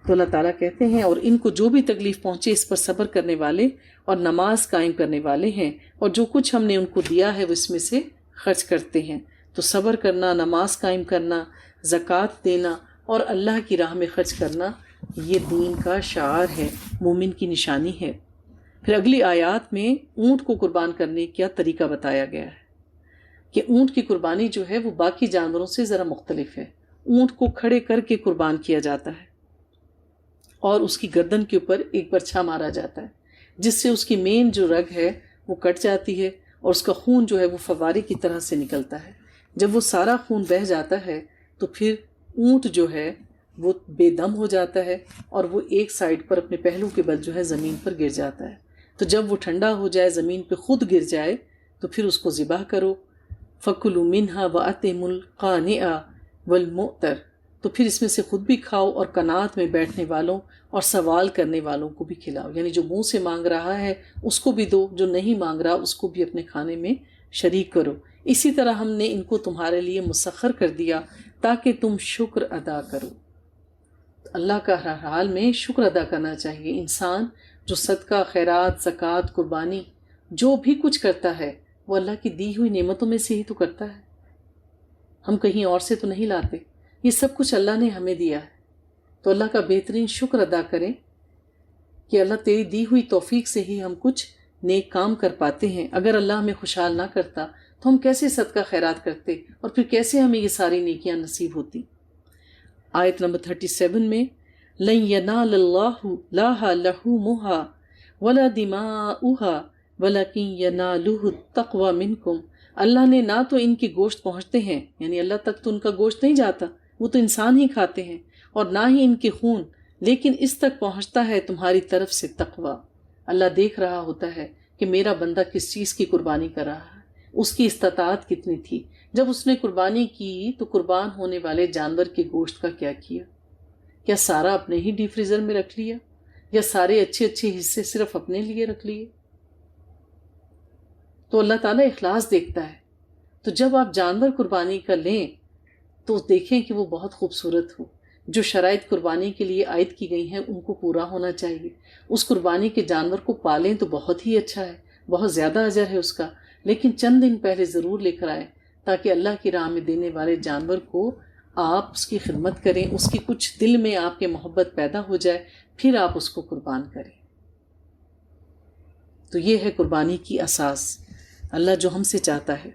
S1: تو اللہ تعالیٰ کہتے ہیں اور ان کو جو بھی تکلیف پہنچے اس پر صبر کرنے والے اور نماز قائم کرنے والے ہیں، اور جو کچھ ہم نے ان کو دیا ہے وہ اس میں سے خرچ کرتے ہیں. تو صبر کرنا، نماز قائم کرنا، زکوٰۃ دینا اور اللہ کی راہ میں خرچ کرنا، یہ دین کا شعار ہے، مومن کی نشانی ہے. پھر اگلی آیات میں اونٹ کو قربان کرنے کا طریقہ بتایا گیا ہے کہ اونٹ کی قربانی جو ہے وہ باقی جانوروں سے ذرا مختلف ہے. اونٹ کو کھڑے کر کے قربان کیا جاتا ہے اور اس کی گردن کے اوپر ایک برچھا مارا جاتا ہے جس سے اس کی مین جو رگ ہے وہ کٹ جاتی ہے اور اس کا خون جو ہے وہ فوارے کی طرح سے نکلتا ہے. جب وہ سارا خون بہہ جاتا ہے تو پھر اونٹ جو ہے وہ بے دم ہو جاتا ہے اور وہ ایک سائڈ پر اپنے پہلو کے بل جو ہے زمین پر گر جاتا ہے. تو جب وہ ٹھنڈا ہو جائے، زمین پہ خود گر جائے، تو پھر اس کو ذبح کرو. فَكُلُوا مِنْهَا وَأَطْعِمُوا الْقَانِعَ وَالْمُعْتَرَ، تو پھر اس میں سے خود بھی کھاؤ اور قناعت میں بیٹھنے والوں اور سوال کرنے والوں کو بھی کھلاؤ. یعنی جو منہ سے مانگ رہا ہے اس کو بھی دو، جو نہیں مانگ رہا اس کو بھی اپنے کھانے میں شریک کرو. اسی طرح ہم نے ان کو تمہارے لیے مسخر کر دیا تاکہ تم شکر ادا کرو. اللہ کا ہر حال میں شکر ادا کرنا چاہیے. انسان جو صدقہ، خیرات، زکوٰۃ، قربانی جو بھی کچھ کرتا ہے وہ اللہ کی دی ہوئی نعمتوں میں سے ہی تو کرتا ہے. ہم کہیں اور سے تو نہیں لاتے، یہ سب کچھ اللہ نے ہمیں دیا ہے. تو اللہ کا بہترین شکر ادا کریں کہ اللہ تیری دی ہوئی توفیق سے ہی ہم کچھ نیک کام کر پاتے ہیں. اگر اللہ ہمیں خوشحال نہ کرتا تو ہم کیسے صدقہ خیرات کرتے اور پھر کیسے ہمیں یہ ساری نیکیاں نصیب ہوتی. آیت نمبر 37 میں، لَن يَنَالَ اللَّهُ لَهَا لَحُومُهَا وَلَا دِمَاؤُهَا وَلَكِن يَنَالُهُ التَّقْوَى مِنْكُمْ. اللہ نے نہ تو ان کے گوشت پہنچتے ہیں، یعنی اللہ تک تو ان کا گوشت نہیں جاتا، وہ تو انسان ہی کھاتے ہیں، اور نہ ہی ان کے خون، لیکن اس تک پہنچتا ہے تمہاری طرف سے تقوی. اللہ دیکھ رہا ہوتا ہے کہ میرا بندہ کس چیز کی قربانی کر رہا ہے، اس کی استطاعت کتنی تھی۔ جب اس نے قربانی کی تو قربان ہونے والے جانور کے گوشت کا کیا کیا؟ کیا سارا اپنے ہی ڈی فریزر میں رکھ لیا، یا سارے اچھے اچھے حصے صرف اپنے لیے رکھ لیے؟ تو اللہ تعالیٰ اخلاص دیکھتا ہے۔ تو جب آپ جانور قربانی کا لیں تو دیکھیں کہ وہ بہت خوبصورت ہو، جو شرائط قربانی کے لیے عائد کی گئی ہیں ان کو پورا ہونا چاہیے۔ اس قربانی کے جانور کو پالیں تو بہت ہی اچھا ہے، بہت زیادہ اجر ہے اس کا، لیکن چند دن پہلے ضرور لے کر آئیں تاکہ اللہ کی راہ میں دینے والے جانور کو آپ اس کی خدمت کریں، اس کی کچھ دل میں آپ کے محبت پیدا ہو جائے، پھر آپ اس کو قربان کریں۔ تو یہ ہے قربانی کی اساس، اللہ جو ہم سے چاہتا ہے۔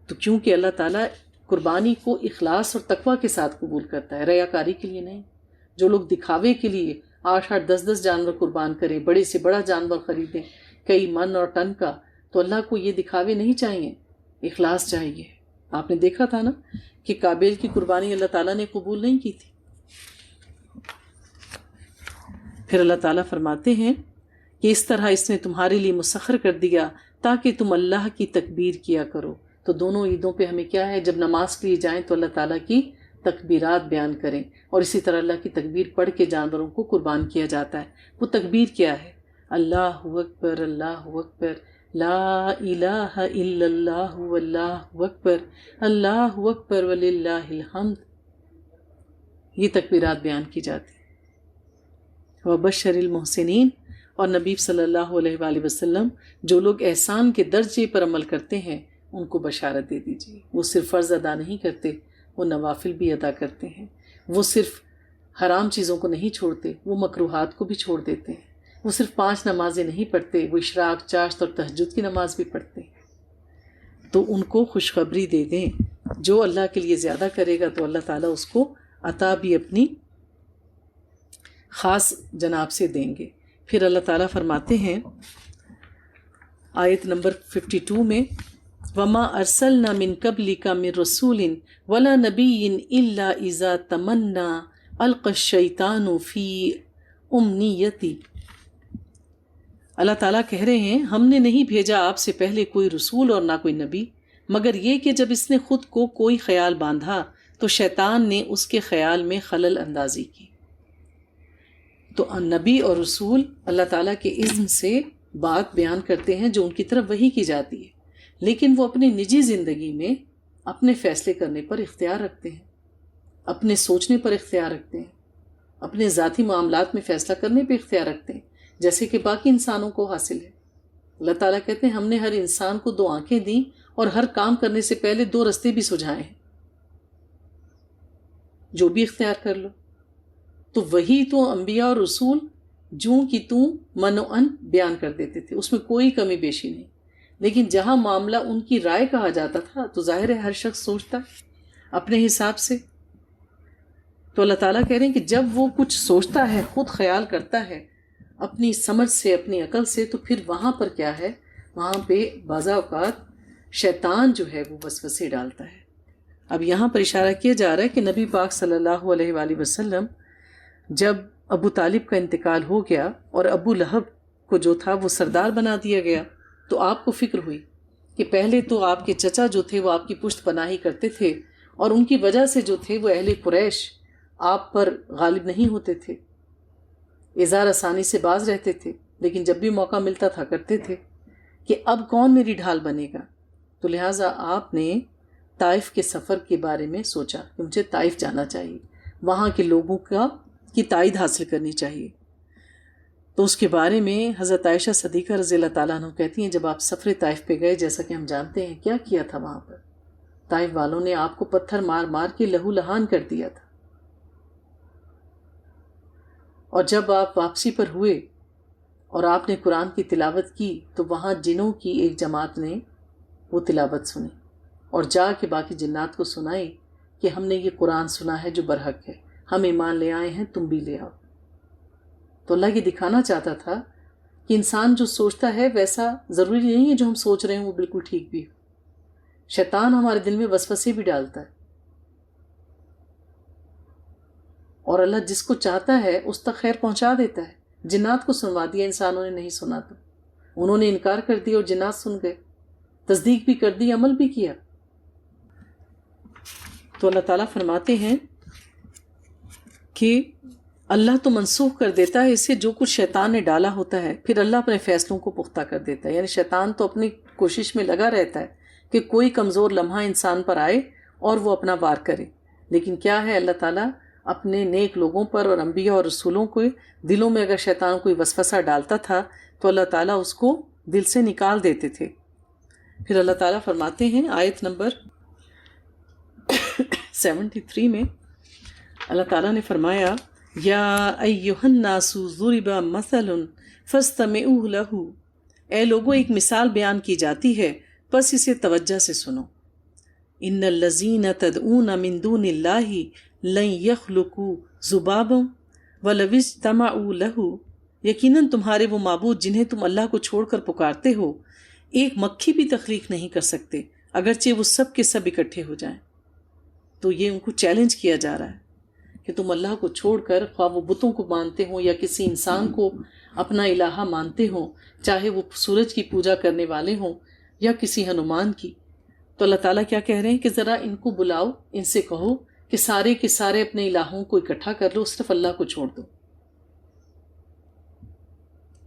S1: تو کیونکہ اللہ تعالیٰ قربانی کو اخلاص اور تقوی کے ساتھ قبول کرتا ہے، ریاکاری کے لیے نہیں۔ جو لوگ دکھاوے کے لیے 8-8 10-10 جانور قربان کریں، بڑے سے بڑا جانور خریدیں کئی من اور ٹن کا، تو اللہ کو یہ دکھاوے نہیں چاہیے، اخلاص چاہیے۔ آپ نے دیکھا تھا نا کہ قابیل کی قربانی اللہ تعالیٰ نے قبول نہیں کی تھی۔ پھر اللہ تعالیٰ فرماتے ہیں کہ اس طرح اس نے تمہارے لیے مسخر کر دیا تاکہ تم اللہ کی تکبیر کیا کرو۔ تو دونوں عیدوں پہ ہمیں کیا ہے، جب نماز کے لیے جائیں تو اللہ تعالیٰ کی تکبیرات بیان کریں، اور اسی طرح اللہ کی تکبیر پڑھ کے جانوروں کو قربان کیا جاتا ہے۔ وہ تکبیر کیا ہے؟ اللہ اکبر، اللہ اکبر، لا الہ الا اللہ، واللہ اکبر، اللہ اکبر وللہ الحمد، یہ تکبیرات بیان کی جاتی ہیں۔ وبشر المحسنین، اور نبی صلی اللہ علیہ وآلہ وسلم جو لوگ احسان کے درجے پر عمل کرتے ہیں ان کو بشارت دے دیجیے۔ وہ صرف فرض ادا نہیں کرتے، وہ نوافل بھی ادا کرتے ہیں۔ وہ صرف حرام چیزوں کو نہیں چھوڑتے، وہ مکروہات کو بھی چھوڑ دیتے ہیں۔ وہ صرف 5 نمازیں نہیں پڑھتے، وہ اشراق، چاشت اور تہجد کی نماز بھی پڑھتے ہیں۔ تو ان کو خوشخبری دے دیں، جو اللہ کے لیے زیادہ کرے گا تو اللہ تعالیٰ اس کو عطا بھی اپنی خاص جناب سے دیں گے۔ پھر اللہ تعالیٰ فرماتے ہیں آیت نمبر 52 میں، وَمَا أَرْسَلْنَا مِن قَبْلِكَ مِن رَسُولٍ وَلَا نَبِيٍّ إِلَّا إِذَا تَمَنَّى أَلْقَى الشَّيْطَانُ فِي أُمْنِيَّتِهِ۔ اللہ تعالیٰ کہہ رہے ہیں ہم نے نہیں بھیجا آپ سے پہلے کوئی رسول اور نہ کوئی نبی، مگر یہ کہ جب اس نے خود کو کوئی خیال باندھا تو شیطان نے اس کے خیال میں خلل اندازی کی۔ تو نبی اور رسول اللہ تعالیٰ کے اذن سے بات بیان کرتے ہیں جو ان کی طرف وحی کی جاتی ہے، لیکن وہ اپنی نجی زندگی میں اپنے فیصلے کرنے پر اختیار رکھتے ہیں، اپنے سوچنے پر اختیار رکھتے ہیں، اپنے ذاتی معاملات میں فیصلہ کرنے پہ اختیار رکھتے ہیں، جیسے کہ باقی انسانوں کو حاصل ہے۔ اللہ تعالیٰ کہتے ہیں ہم نے ہر انسان کو 2 آنکھیں دیں اور ہر کام کرنے سے پہلے 2 رستے بھی سجھائے ہیں، جو بھی اختیار کر لو۔ تو وہی تو انبیاء اور رسول جوں کی توں من و ان بیان کر دیتے تھے، اس میں کوئی کمی بیشی نہیں۔ لیکن جہاں معاملہ ان کی رائے کہا جاتا تھا تو ظاہر ہے ہر شخص سوچتا اپنے حساب سے۔ تو اللہ تعالیٰ کہہ رہے ہیں کہ جب وہ کچھ سوچتا ہے، خود خیال کرتا ہے اپنی سمجھ سے، اپنی عقل سے، تو پھر وہاں پر کیا ہے، وہاں پہ بعض اوقات شیطان جو ہے وہ وسوسے ڈالتا ہے۔ اب یہاں پر اشارہ کیا جا رہا ہے کہ نبی پاک صلی اللہ علیہ وآلہ وسلم جب ابو طالب کا انتقال ہو گیا اور ابو لہب کو جو تھا وہ سردار بنا دیا گیا، تو آپ کو فکر ہوئی کہ پہلے تو آپ کے چچا جو تھے وہ آپ کی پشت پناہی کرتے تھے، اور ان کی وجہ سے جو تھے وہ اہل قریش آپ پر غالب نہیں ہوتے تھے، اظہار آسانی سے باز رہتے تھے، لیکن جب بھی موقع ملتا تھا کرتے تھے کہ اب کون میری ڈھال بنے گا۔ تو لہٰذا آپ نے طائف کے سفر کے بارے میں سوچا کہ مجھے طائف جانا چاہیے، وہاں کے لوگوں کی تائید حاصل کرنی چاہیے۔ تو اس کے بارے میں حضرت عائشہ صدیقہ رضی اللہ تعالیٰ عنہ کہتی ہیں جب آپ سفر طائف پہ گئے، جیسا کہ ہم جانتے ہیں کیا کیا تھا وہاں پر، طائف والوں نے آپ کو پتھر مار مار کے لہو لہان کر دیا تھا، اور جب آپ واپسی پر ہوئے اور آپ نے قرآن کی تلاوت کی تو وہاں جنوں کی ایک جماعت نے وہ تلاوت سنی اور جا کے باقی جنات کو سنائی کہ ہم نے یہ قرآن سنا ہے جو برحق ہے، ہم ایمان لے آئے ہیں، تم بھی لے آؤ۔ تو اللہ یہ دکھانا چاہتا تھا کہ انسان جو سوچتا ہے ویسا ضروری نہیں ہے جو ہم سوچ رہے ہیں وہ بالکل ٹھیک بھی ہو۔ شیطان ہمارے دل میں وسوسے بھی ڈالتا ہے، اور اللہ جس کو چاہتا ہے اس تک خیر پہنچا دیتا ہے۔ جنات کو سنوا دیا، انسانوں نے نہیں سنا تو انہوں نے انکار کر دیا اور جنات سن گئے، تصدیق بھی کر دی، عمل بھی کیا۔ تو اللہ تعالیٰ فرماتے ہیں کہ اللہ تو منسوخ کر دیتا ہے اسے جو کچھ شیطان نے ڈالا ہوتا ہے، پھر اللہ اپنے فیصلوں کو پختہ کر دیتا ہے۔ یعنی شیطان تو اپنی کوشش میں لگا رہتا ہے کہ کوئی کمزور لمحہ انسان پر آئے اور وہ اپنا وار کرے، لیکن کیا ہے، اللہ تعالیٰ اپنے نیک لوگوں پر اور انبیاء اور رسولوں کے دلوں میں اگر شیطان کوئی وسوسہ ڈالتا تھا تو اللہ تعالیٰ اس کو دل سے نکال دیتے تھے۔ پھر اللہ تعالیٰ فرماتے ہیں آیت نمبر 73 میں، اللہ تعالیٰ نے فرمایا یا ایھا الناس ضرب مثل فاستمعوا لہ، اے لوگوں ایک مثال بیان کی جاتی ہے بس اسے توجہ سے سنو۔ ان الذین تدعون من دون اللہ لن یخلقوا ذبابا ولو اجتمعوا لہ، یقیناً تمہارے وہ معبود جنہیں تم اللہ کو چھوڑ کر پکارتے ہو ایک مکھی بھی تخلیق نہیں کر سکتے اگرچہ وہ سب کے سب اکٹھے ہو جائیں۔ تو یہ ان کو چیلنج کیا جا رہا ہے کہ تم اللہ کو چھوڑ کر خواہ وہ بتوں کو مانتے ہوں یا کسی انسان کو اپنا الہہ مانتے ہوں، چاہے وہ سورج کی پوجا کرنے والے ہوں یا کسی ہنومان کی، تو اللہ تعالیٰ کیا کہہ رہے ہیں کہ ذرا ان کو بلاؤ، ان سے کہو کہ سارے کے سارے اپنے الہوں کو اکٹھا کر لو، صرف اللہ کو چھوڑ دو۔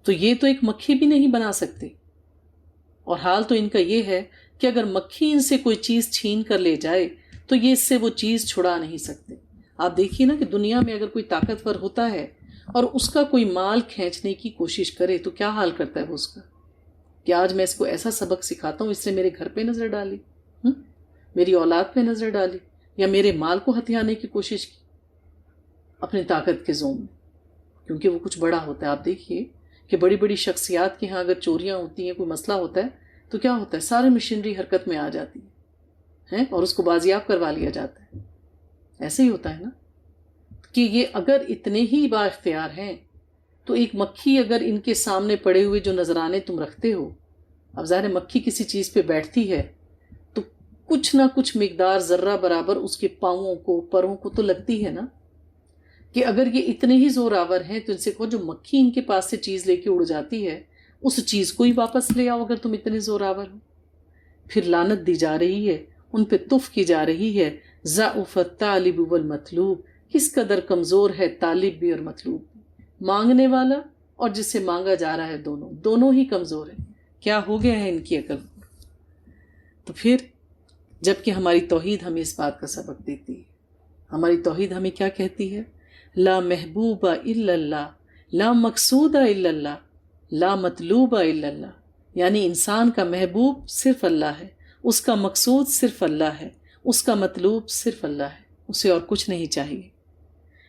S1: تو یہ تو ایک مکھی بھی نہیں بنا سکتے، اور حال تو ان کا یہ ہے کہ اگر مکھی ان سے کوئی چیز چھین کر لے جائے تو یہ اس سے وہ چیز چھڑا نہیں سکتے۔ آپ دیکھیے نا کہ دنیا میں اگر کوئی طاقتور ہوتا ہے اور اس کا کوئی مال کھینچنے کی کوشش کرے تو کیا حال کرتا ہے وہ اس کا، کہ آج میں اس کو ایسا سبق سکھاتا ہوں، اس نے میرے گھر پہ نظر ڈالی، میری اولاد پہ نظر ڈالی، یا میرے مال کو ہتھیانے کی کوشش کی اپنی طاقت کے زوم میں، کیونکہ وہ کچھ بڑا ہوتا ہے۔ آپ دیکھیے کہ بڑی بڑی شخصیات کے ہاں اگر چوریاں ہوتی ہیں، کوئی مسئلہ ہوتا ہے تو کیا ہوتا ہے، سارے مشینری حرکت میں آ جاتی ہے اور اس کو بازیاب کروا لیا جاتا ہے۔ ایسے ہی ہوتا ہے نا کہ یہ اگر اتنے ہی با اختیار ہیں تو ایک مکھی اگر ان کے سامنے پڑے ہوئے جو نذرانے تم رکھتے ہو، اب ظاہر مکھی کسی چیز پہ بیٹھتی ہے تو کچھ نہ کچھ مقدار ذرہ برابر اس کے پاؤں کو، پروں کو تو لگتی ہے نا، کہ اگر یہ اتنے ہی زور آور ہیں تو ان سے کہو جو مکھی ان کے پاس سے چیز لے کے اڑ جاتی ہے اس چیز کو ہی واپس لے آؤ اگر تم اتنے زور آور ہو۔ پھر لعنت دی جا رہی ہے، ان پہ تف کی جا رہی ہے، ضعف الطالب والمطلوب، کس قدر کمزور ہے طالب بھی اور مطلوب بھی، مانگنے والا اور جس سے مانگا جا رہا ہے، دونوں ہی کمزور ہیں۔ کیا ہو گیا ہے ان کی عقل؟ تو پھر جبکہ ہماری توحید ہمیں اس بات کا سبق دیتی ہے، ہماری توحید ہمیں کیا کہتی ہے؟ لا محبوب الا اللہ، لا مقصود الا اللہ، لا مطلوب الا اللہ، یعنی انسان کا محبوب صرف اللہ ہے، اس کا مقصود صرف اللہ ہے، اس کا مطلوب صرف اللہ ہے، اسے اور کچھ نہیں چاہیے۔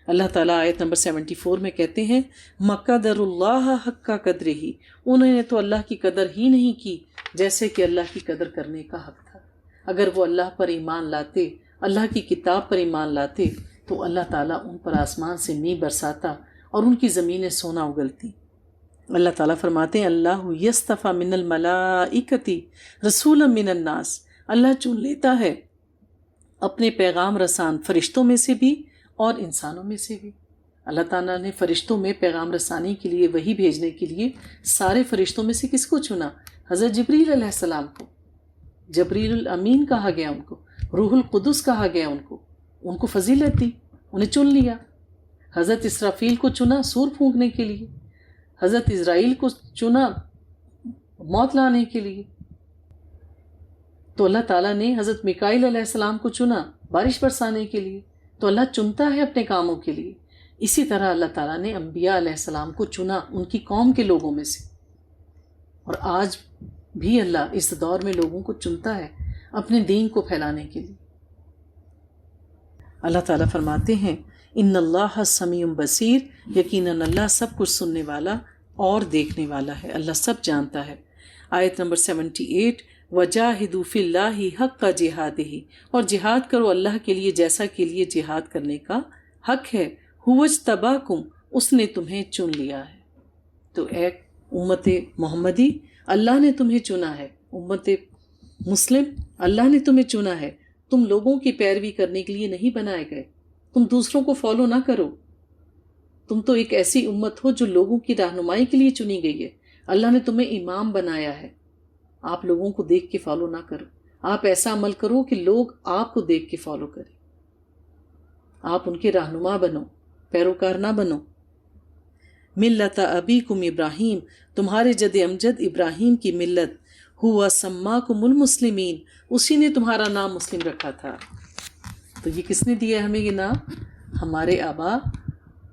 S1: اللہ تعالیٰ آیت نمبر 74 میں کہتے ہیں مقدر اللہ حق قدرہ، انہوں نے تو اللہ کی قدر ہی نہیں کی جیسے کہ اللہ کی قدر کرنے کا حق تھا۔ اگر وہ اللہ پر ایمان لاتے، اللہ کی کتاب پر ایمان لاتے تو اللہ تعالیٰ ان پر آسمان سے میਂہ برساتا اور ان کی زمینیں سونا اگلتی۔ اللہ تعالیٰ فرماتے ہیں اللہ یصطفی من الملائکۃ رسولا من الناس، اللہ چن لیتا ہے اپنے پیغام رسان فرشتوں میں سے بھی اور انسانوں میں سے بھی۔ اللہ تعالیٰ نے فرشتوں میں پیغام رسانی کے لیے، وحی بھیجنے کے لیے سارے فرشتوں میں سے کس کو چنا؟ حضرت جبریل علیہ السلام کو، جبریل الامین کہا گیا ان کو، روح القدس کہا گیا ان کو فضیلت دی، انہیں چن لیا۔ حضرت اسرافیل کو چنا سور پھونکنے کے لیے، حضرت اسرائیل کو چنا موت لانے کے لیے، تو اللہ تعالیٰ نے حضرت میکائیل علیہ السلام کو چنا بارش برسانے کے لیے۔ تو اللہ چنتا ہے اپنے کاموں کے لیے۔ اسی طرح اللہ تعالیٰ نے انبیاء علیہ السلام کو چنا ان کی قوم کے لوگوں میں سے، اور آج بھی اللہ اس دور میں لوگوں کو چنتا ہے اپنے دین کو پھیلانے کے لیے۔ اللہ تعالیٰ فرماتے ہیں ان اللہ سمیع بصیر، یقیناً اللہ سب کچھ سننے والا اور دیکھنے والا ہے، اللہ سب جانتا ہے۔ آیت نمبر 78 وجاہدوا فی اللہ حق جہادہ، اور جہاد کرو اللہ کے لیے جیسا کے لیے جہاد کرنے کا حق ہے۔ هو اجتباکم، اس نے تمہیں چن لیا ہے۔ تو اے امت محمدی، اللہ نے تمہیں چنا ہے، امت مسلم اللہ نے تمہیں چنا ہے، تم لوگوں کی پیروی کرنے کے لیے نہیں بنائے گئے، تم دوسروں کو فالو نہ کرو، تم تو ایک ایسی امت ہو جو لوگوں کی رہنمائی کے لیے چنی گئی ہے. اللہ نے تمہیں امام بنایا ہے. آپ لوگوں کو دیکھ کے فالو نہ کرو. آپ ایسا عمل کرو کہ لوگ آپ کو دیکھ کے فالو کریں. آپ ان کے رہنما بنو، پیروکار نہ بنو. ملت ابیکم ابراہیم، تمہارے جد امجد ابراہیم کی ملت. ہوا سماکم المسلمین، اسی نے تمہارا نام مسلم رکھا تھا. تو یہ کس نے دیا ہمیں یہ نام؟ ہمارے آبا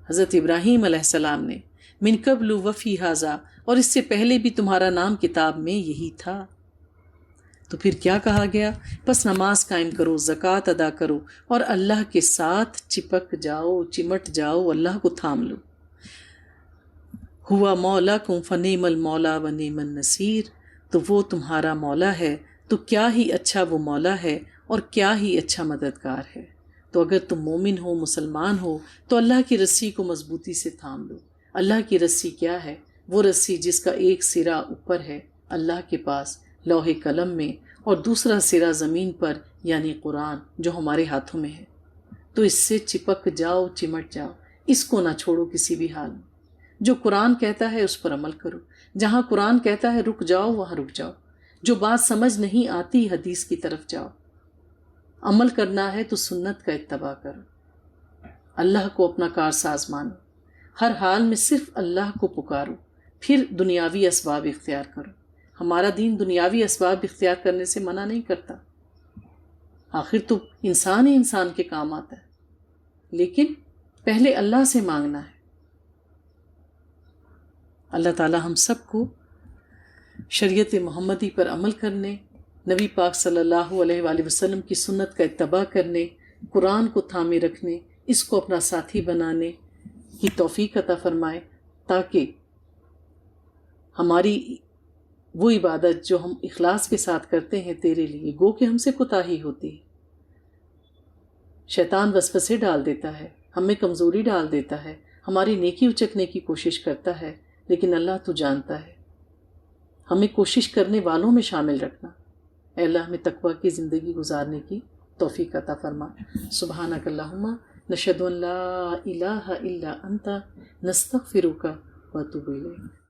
S1: حضرت ابراہیم علیہ السلام نے. من قبل وفی ھذا، اور اس سے پہلے بھی تمہارا نام کتاب میں یہی تھا. تو پھر کیا کہا گیا؟ بس نماز قائم کرو، زکوٰۃ ادا کرو، اور اللہ کے ساتھ چپک جاؤ، چمٹ جاؤ، اللہ کو تھام لو. ہوا مولاکم فنعم المولا ونعم النصیر، تو وہ تمہارا مولا ہے تو کیا ہی اچھا وہ مولا ہے اور کیا ہی اچھا مددگار ہے. تو اگر تم مومن ہو، مسلمان ہو، تو اللہ کی رسی کو مضبوطی سے تھام لو. اللہ کی رسی کیا ہے؟ وہ رسی جس کا ایک سرا اوپر ہے اللہ کے پاس لوح قلم میں، اور دوسرا سرا زمین پر یعنی قرآن جو ہمارے ہاتھوں میں ہے. تو اس سے چپک جاؤ، چمٹ جاؤ، اس کو نہ چھوڑو کسی بھی حال میں. جو قرآن کہتا ہے اس پر عمل کرو. جہاں قرآن کہتا ہے رک جاؤ، وہاں رک جاؤ. جو بات سمجھ نہیں آتی حدیث کی طرف جاؤ. عمل کرنا ہے تو سنت کا اتباع کرو. اللہ کو اپنا کارساز مانو. ہر حال میں صرف اللہ کو پکارو. پھر دنیاوی اسباب اختیار کرو. ہمارا دین دنیاوی اسباب اختیار کرنے سے منع نہیں کرتا. آخر تو انسان ہی انسان کے کام آتا ہے، لیکن پہلے اللہ سے مانگنا ہے. اللہ تعالی ہم سب کو شریعت محمدی پر عمل کرنے، نبی پاک صلی اللہ علیہ وآلہ وسلم کی سنت کا اتباع کرنے، قرآن کو تھامے رکھنے، اس کو اپنا ساتھی بنانے کی توفیق عطا فرمائے، تاکہ ہماری وہ عبادت جو ہم اخلاص کے ساتھ کرتے ہیں تیرے لیے، گو کہ ہم سے کوتاہی ہوتی ہے. شیطان وسوسے ڈال دیتا ہے، ہمیں کمزوری ڈال دیتا ہے، ہماری نیکی اچکنے کی کوشش کرتا ہے، لیکن اللہ تو جانتا ہے. ہمیں کوشش کرنے والوں میں شامل رکھنا. اے اللہ ہمیں تقویٰ کی زندگی گزارنے کی توفیق عطا فرما. سبحانک اللہم نشہد ان لا الہ الا انت نستغفرک و اتوب الیک.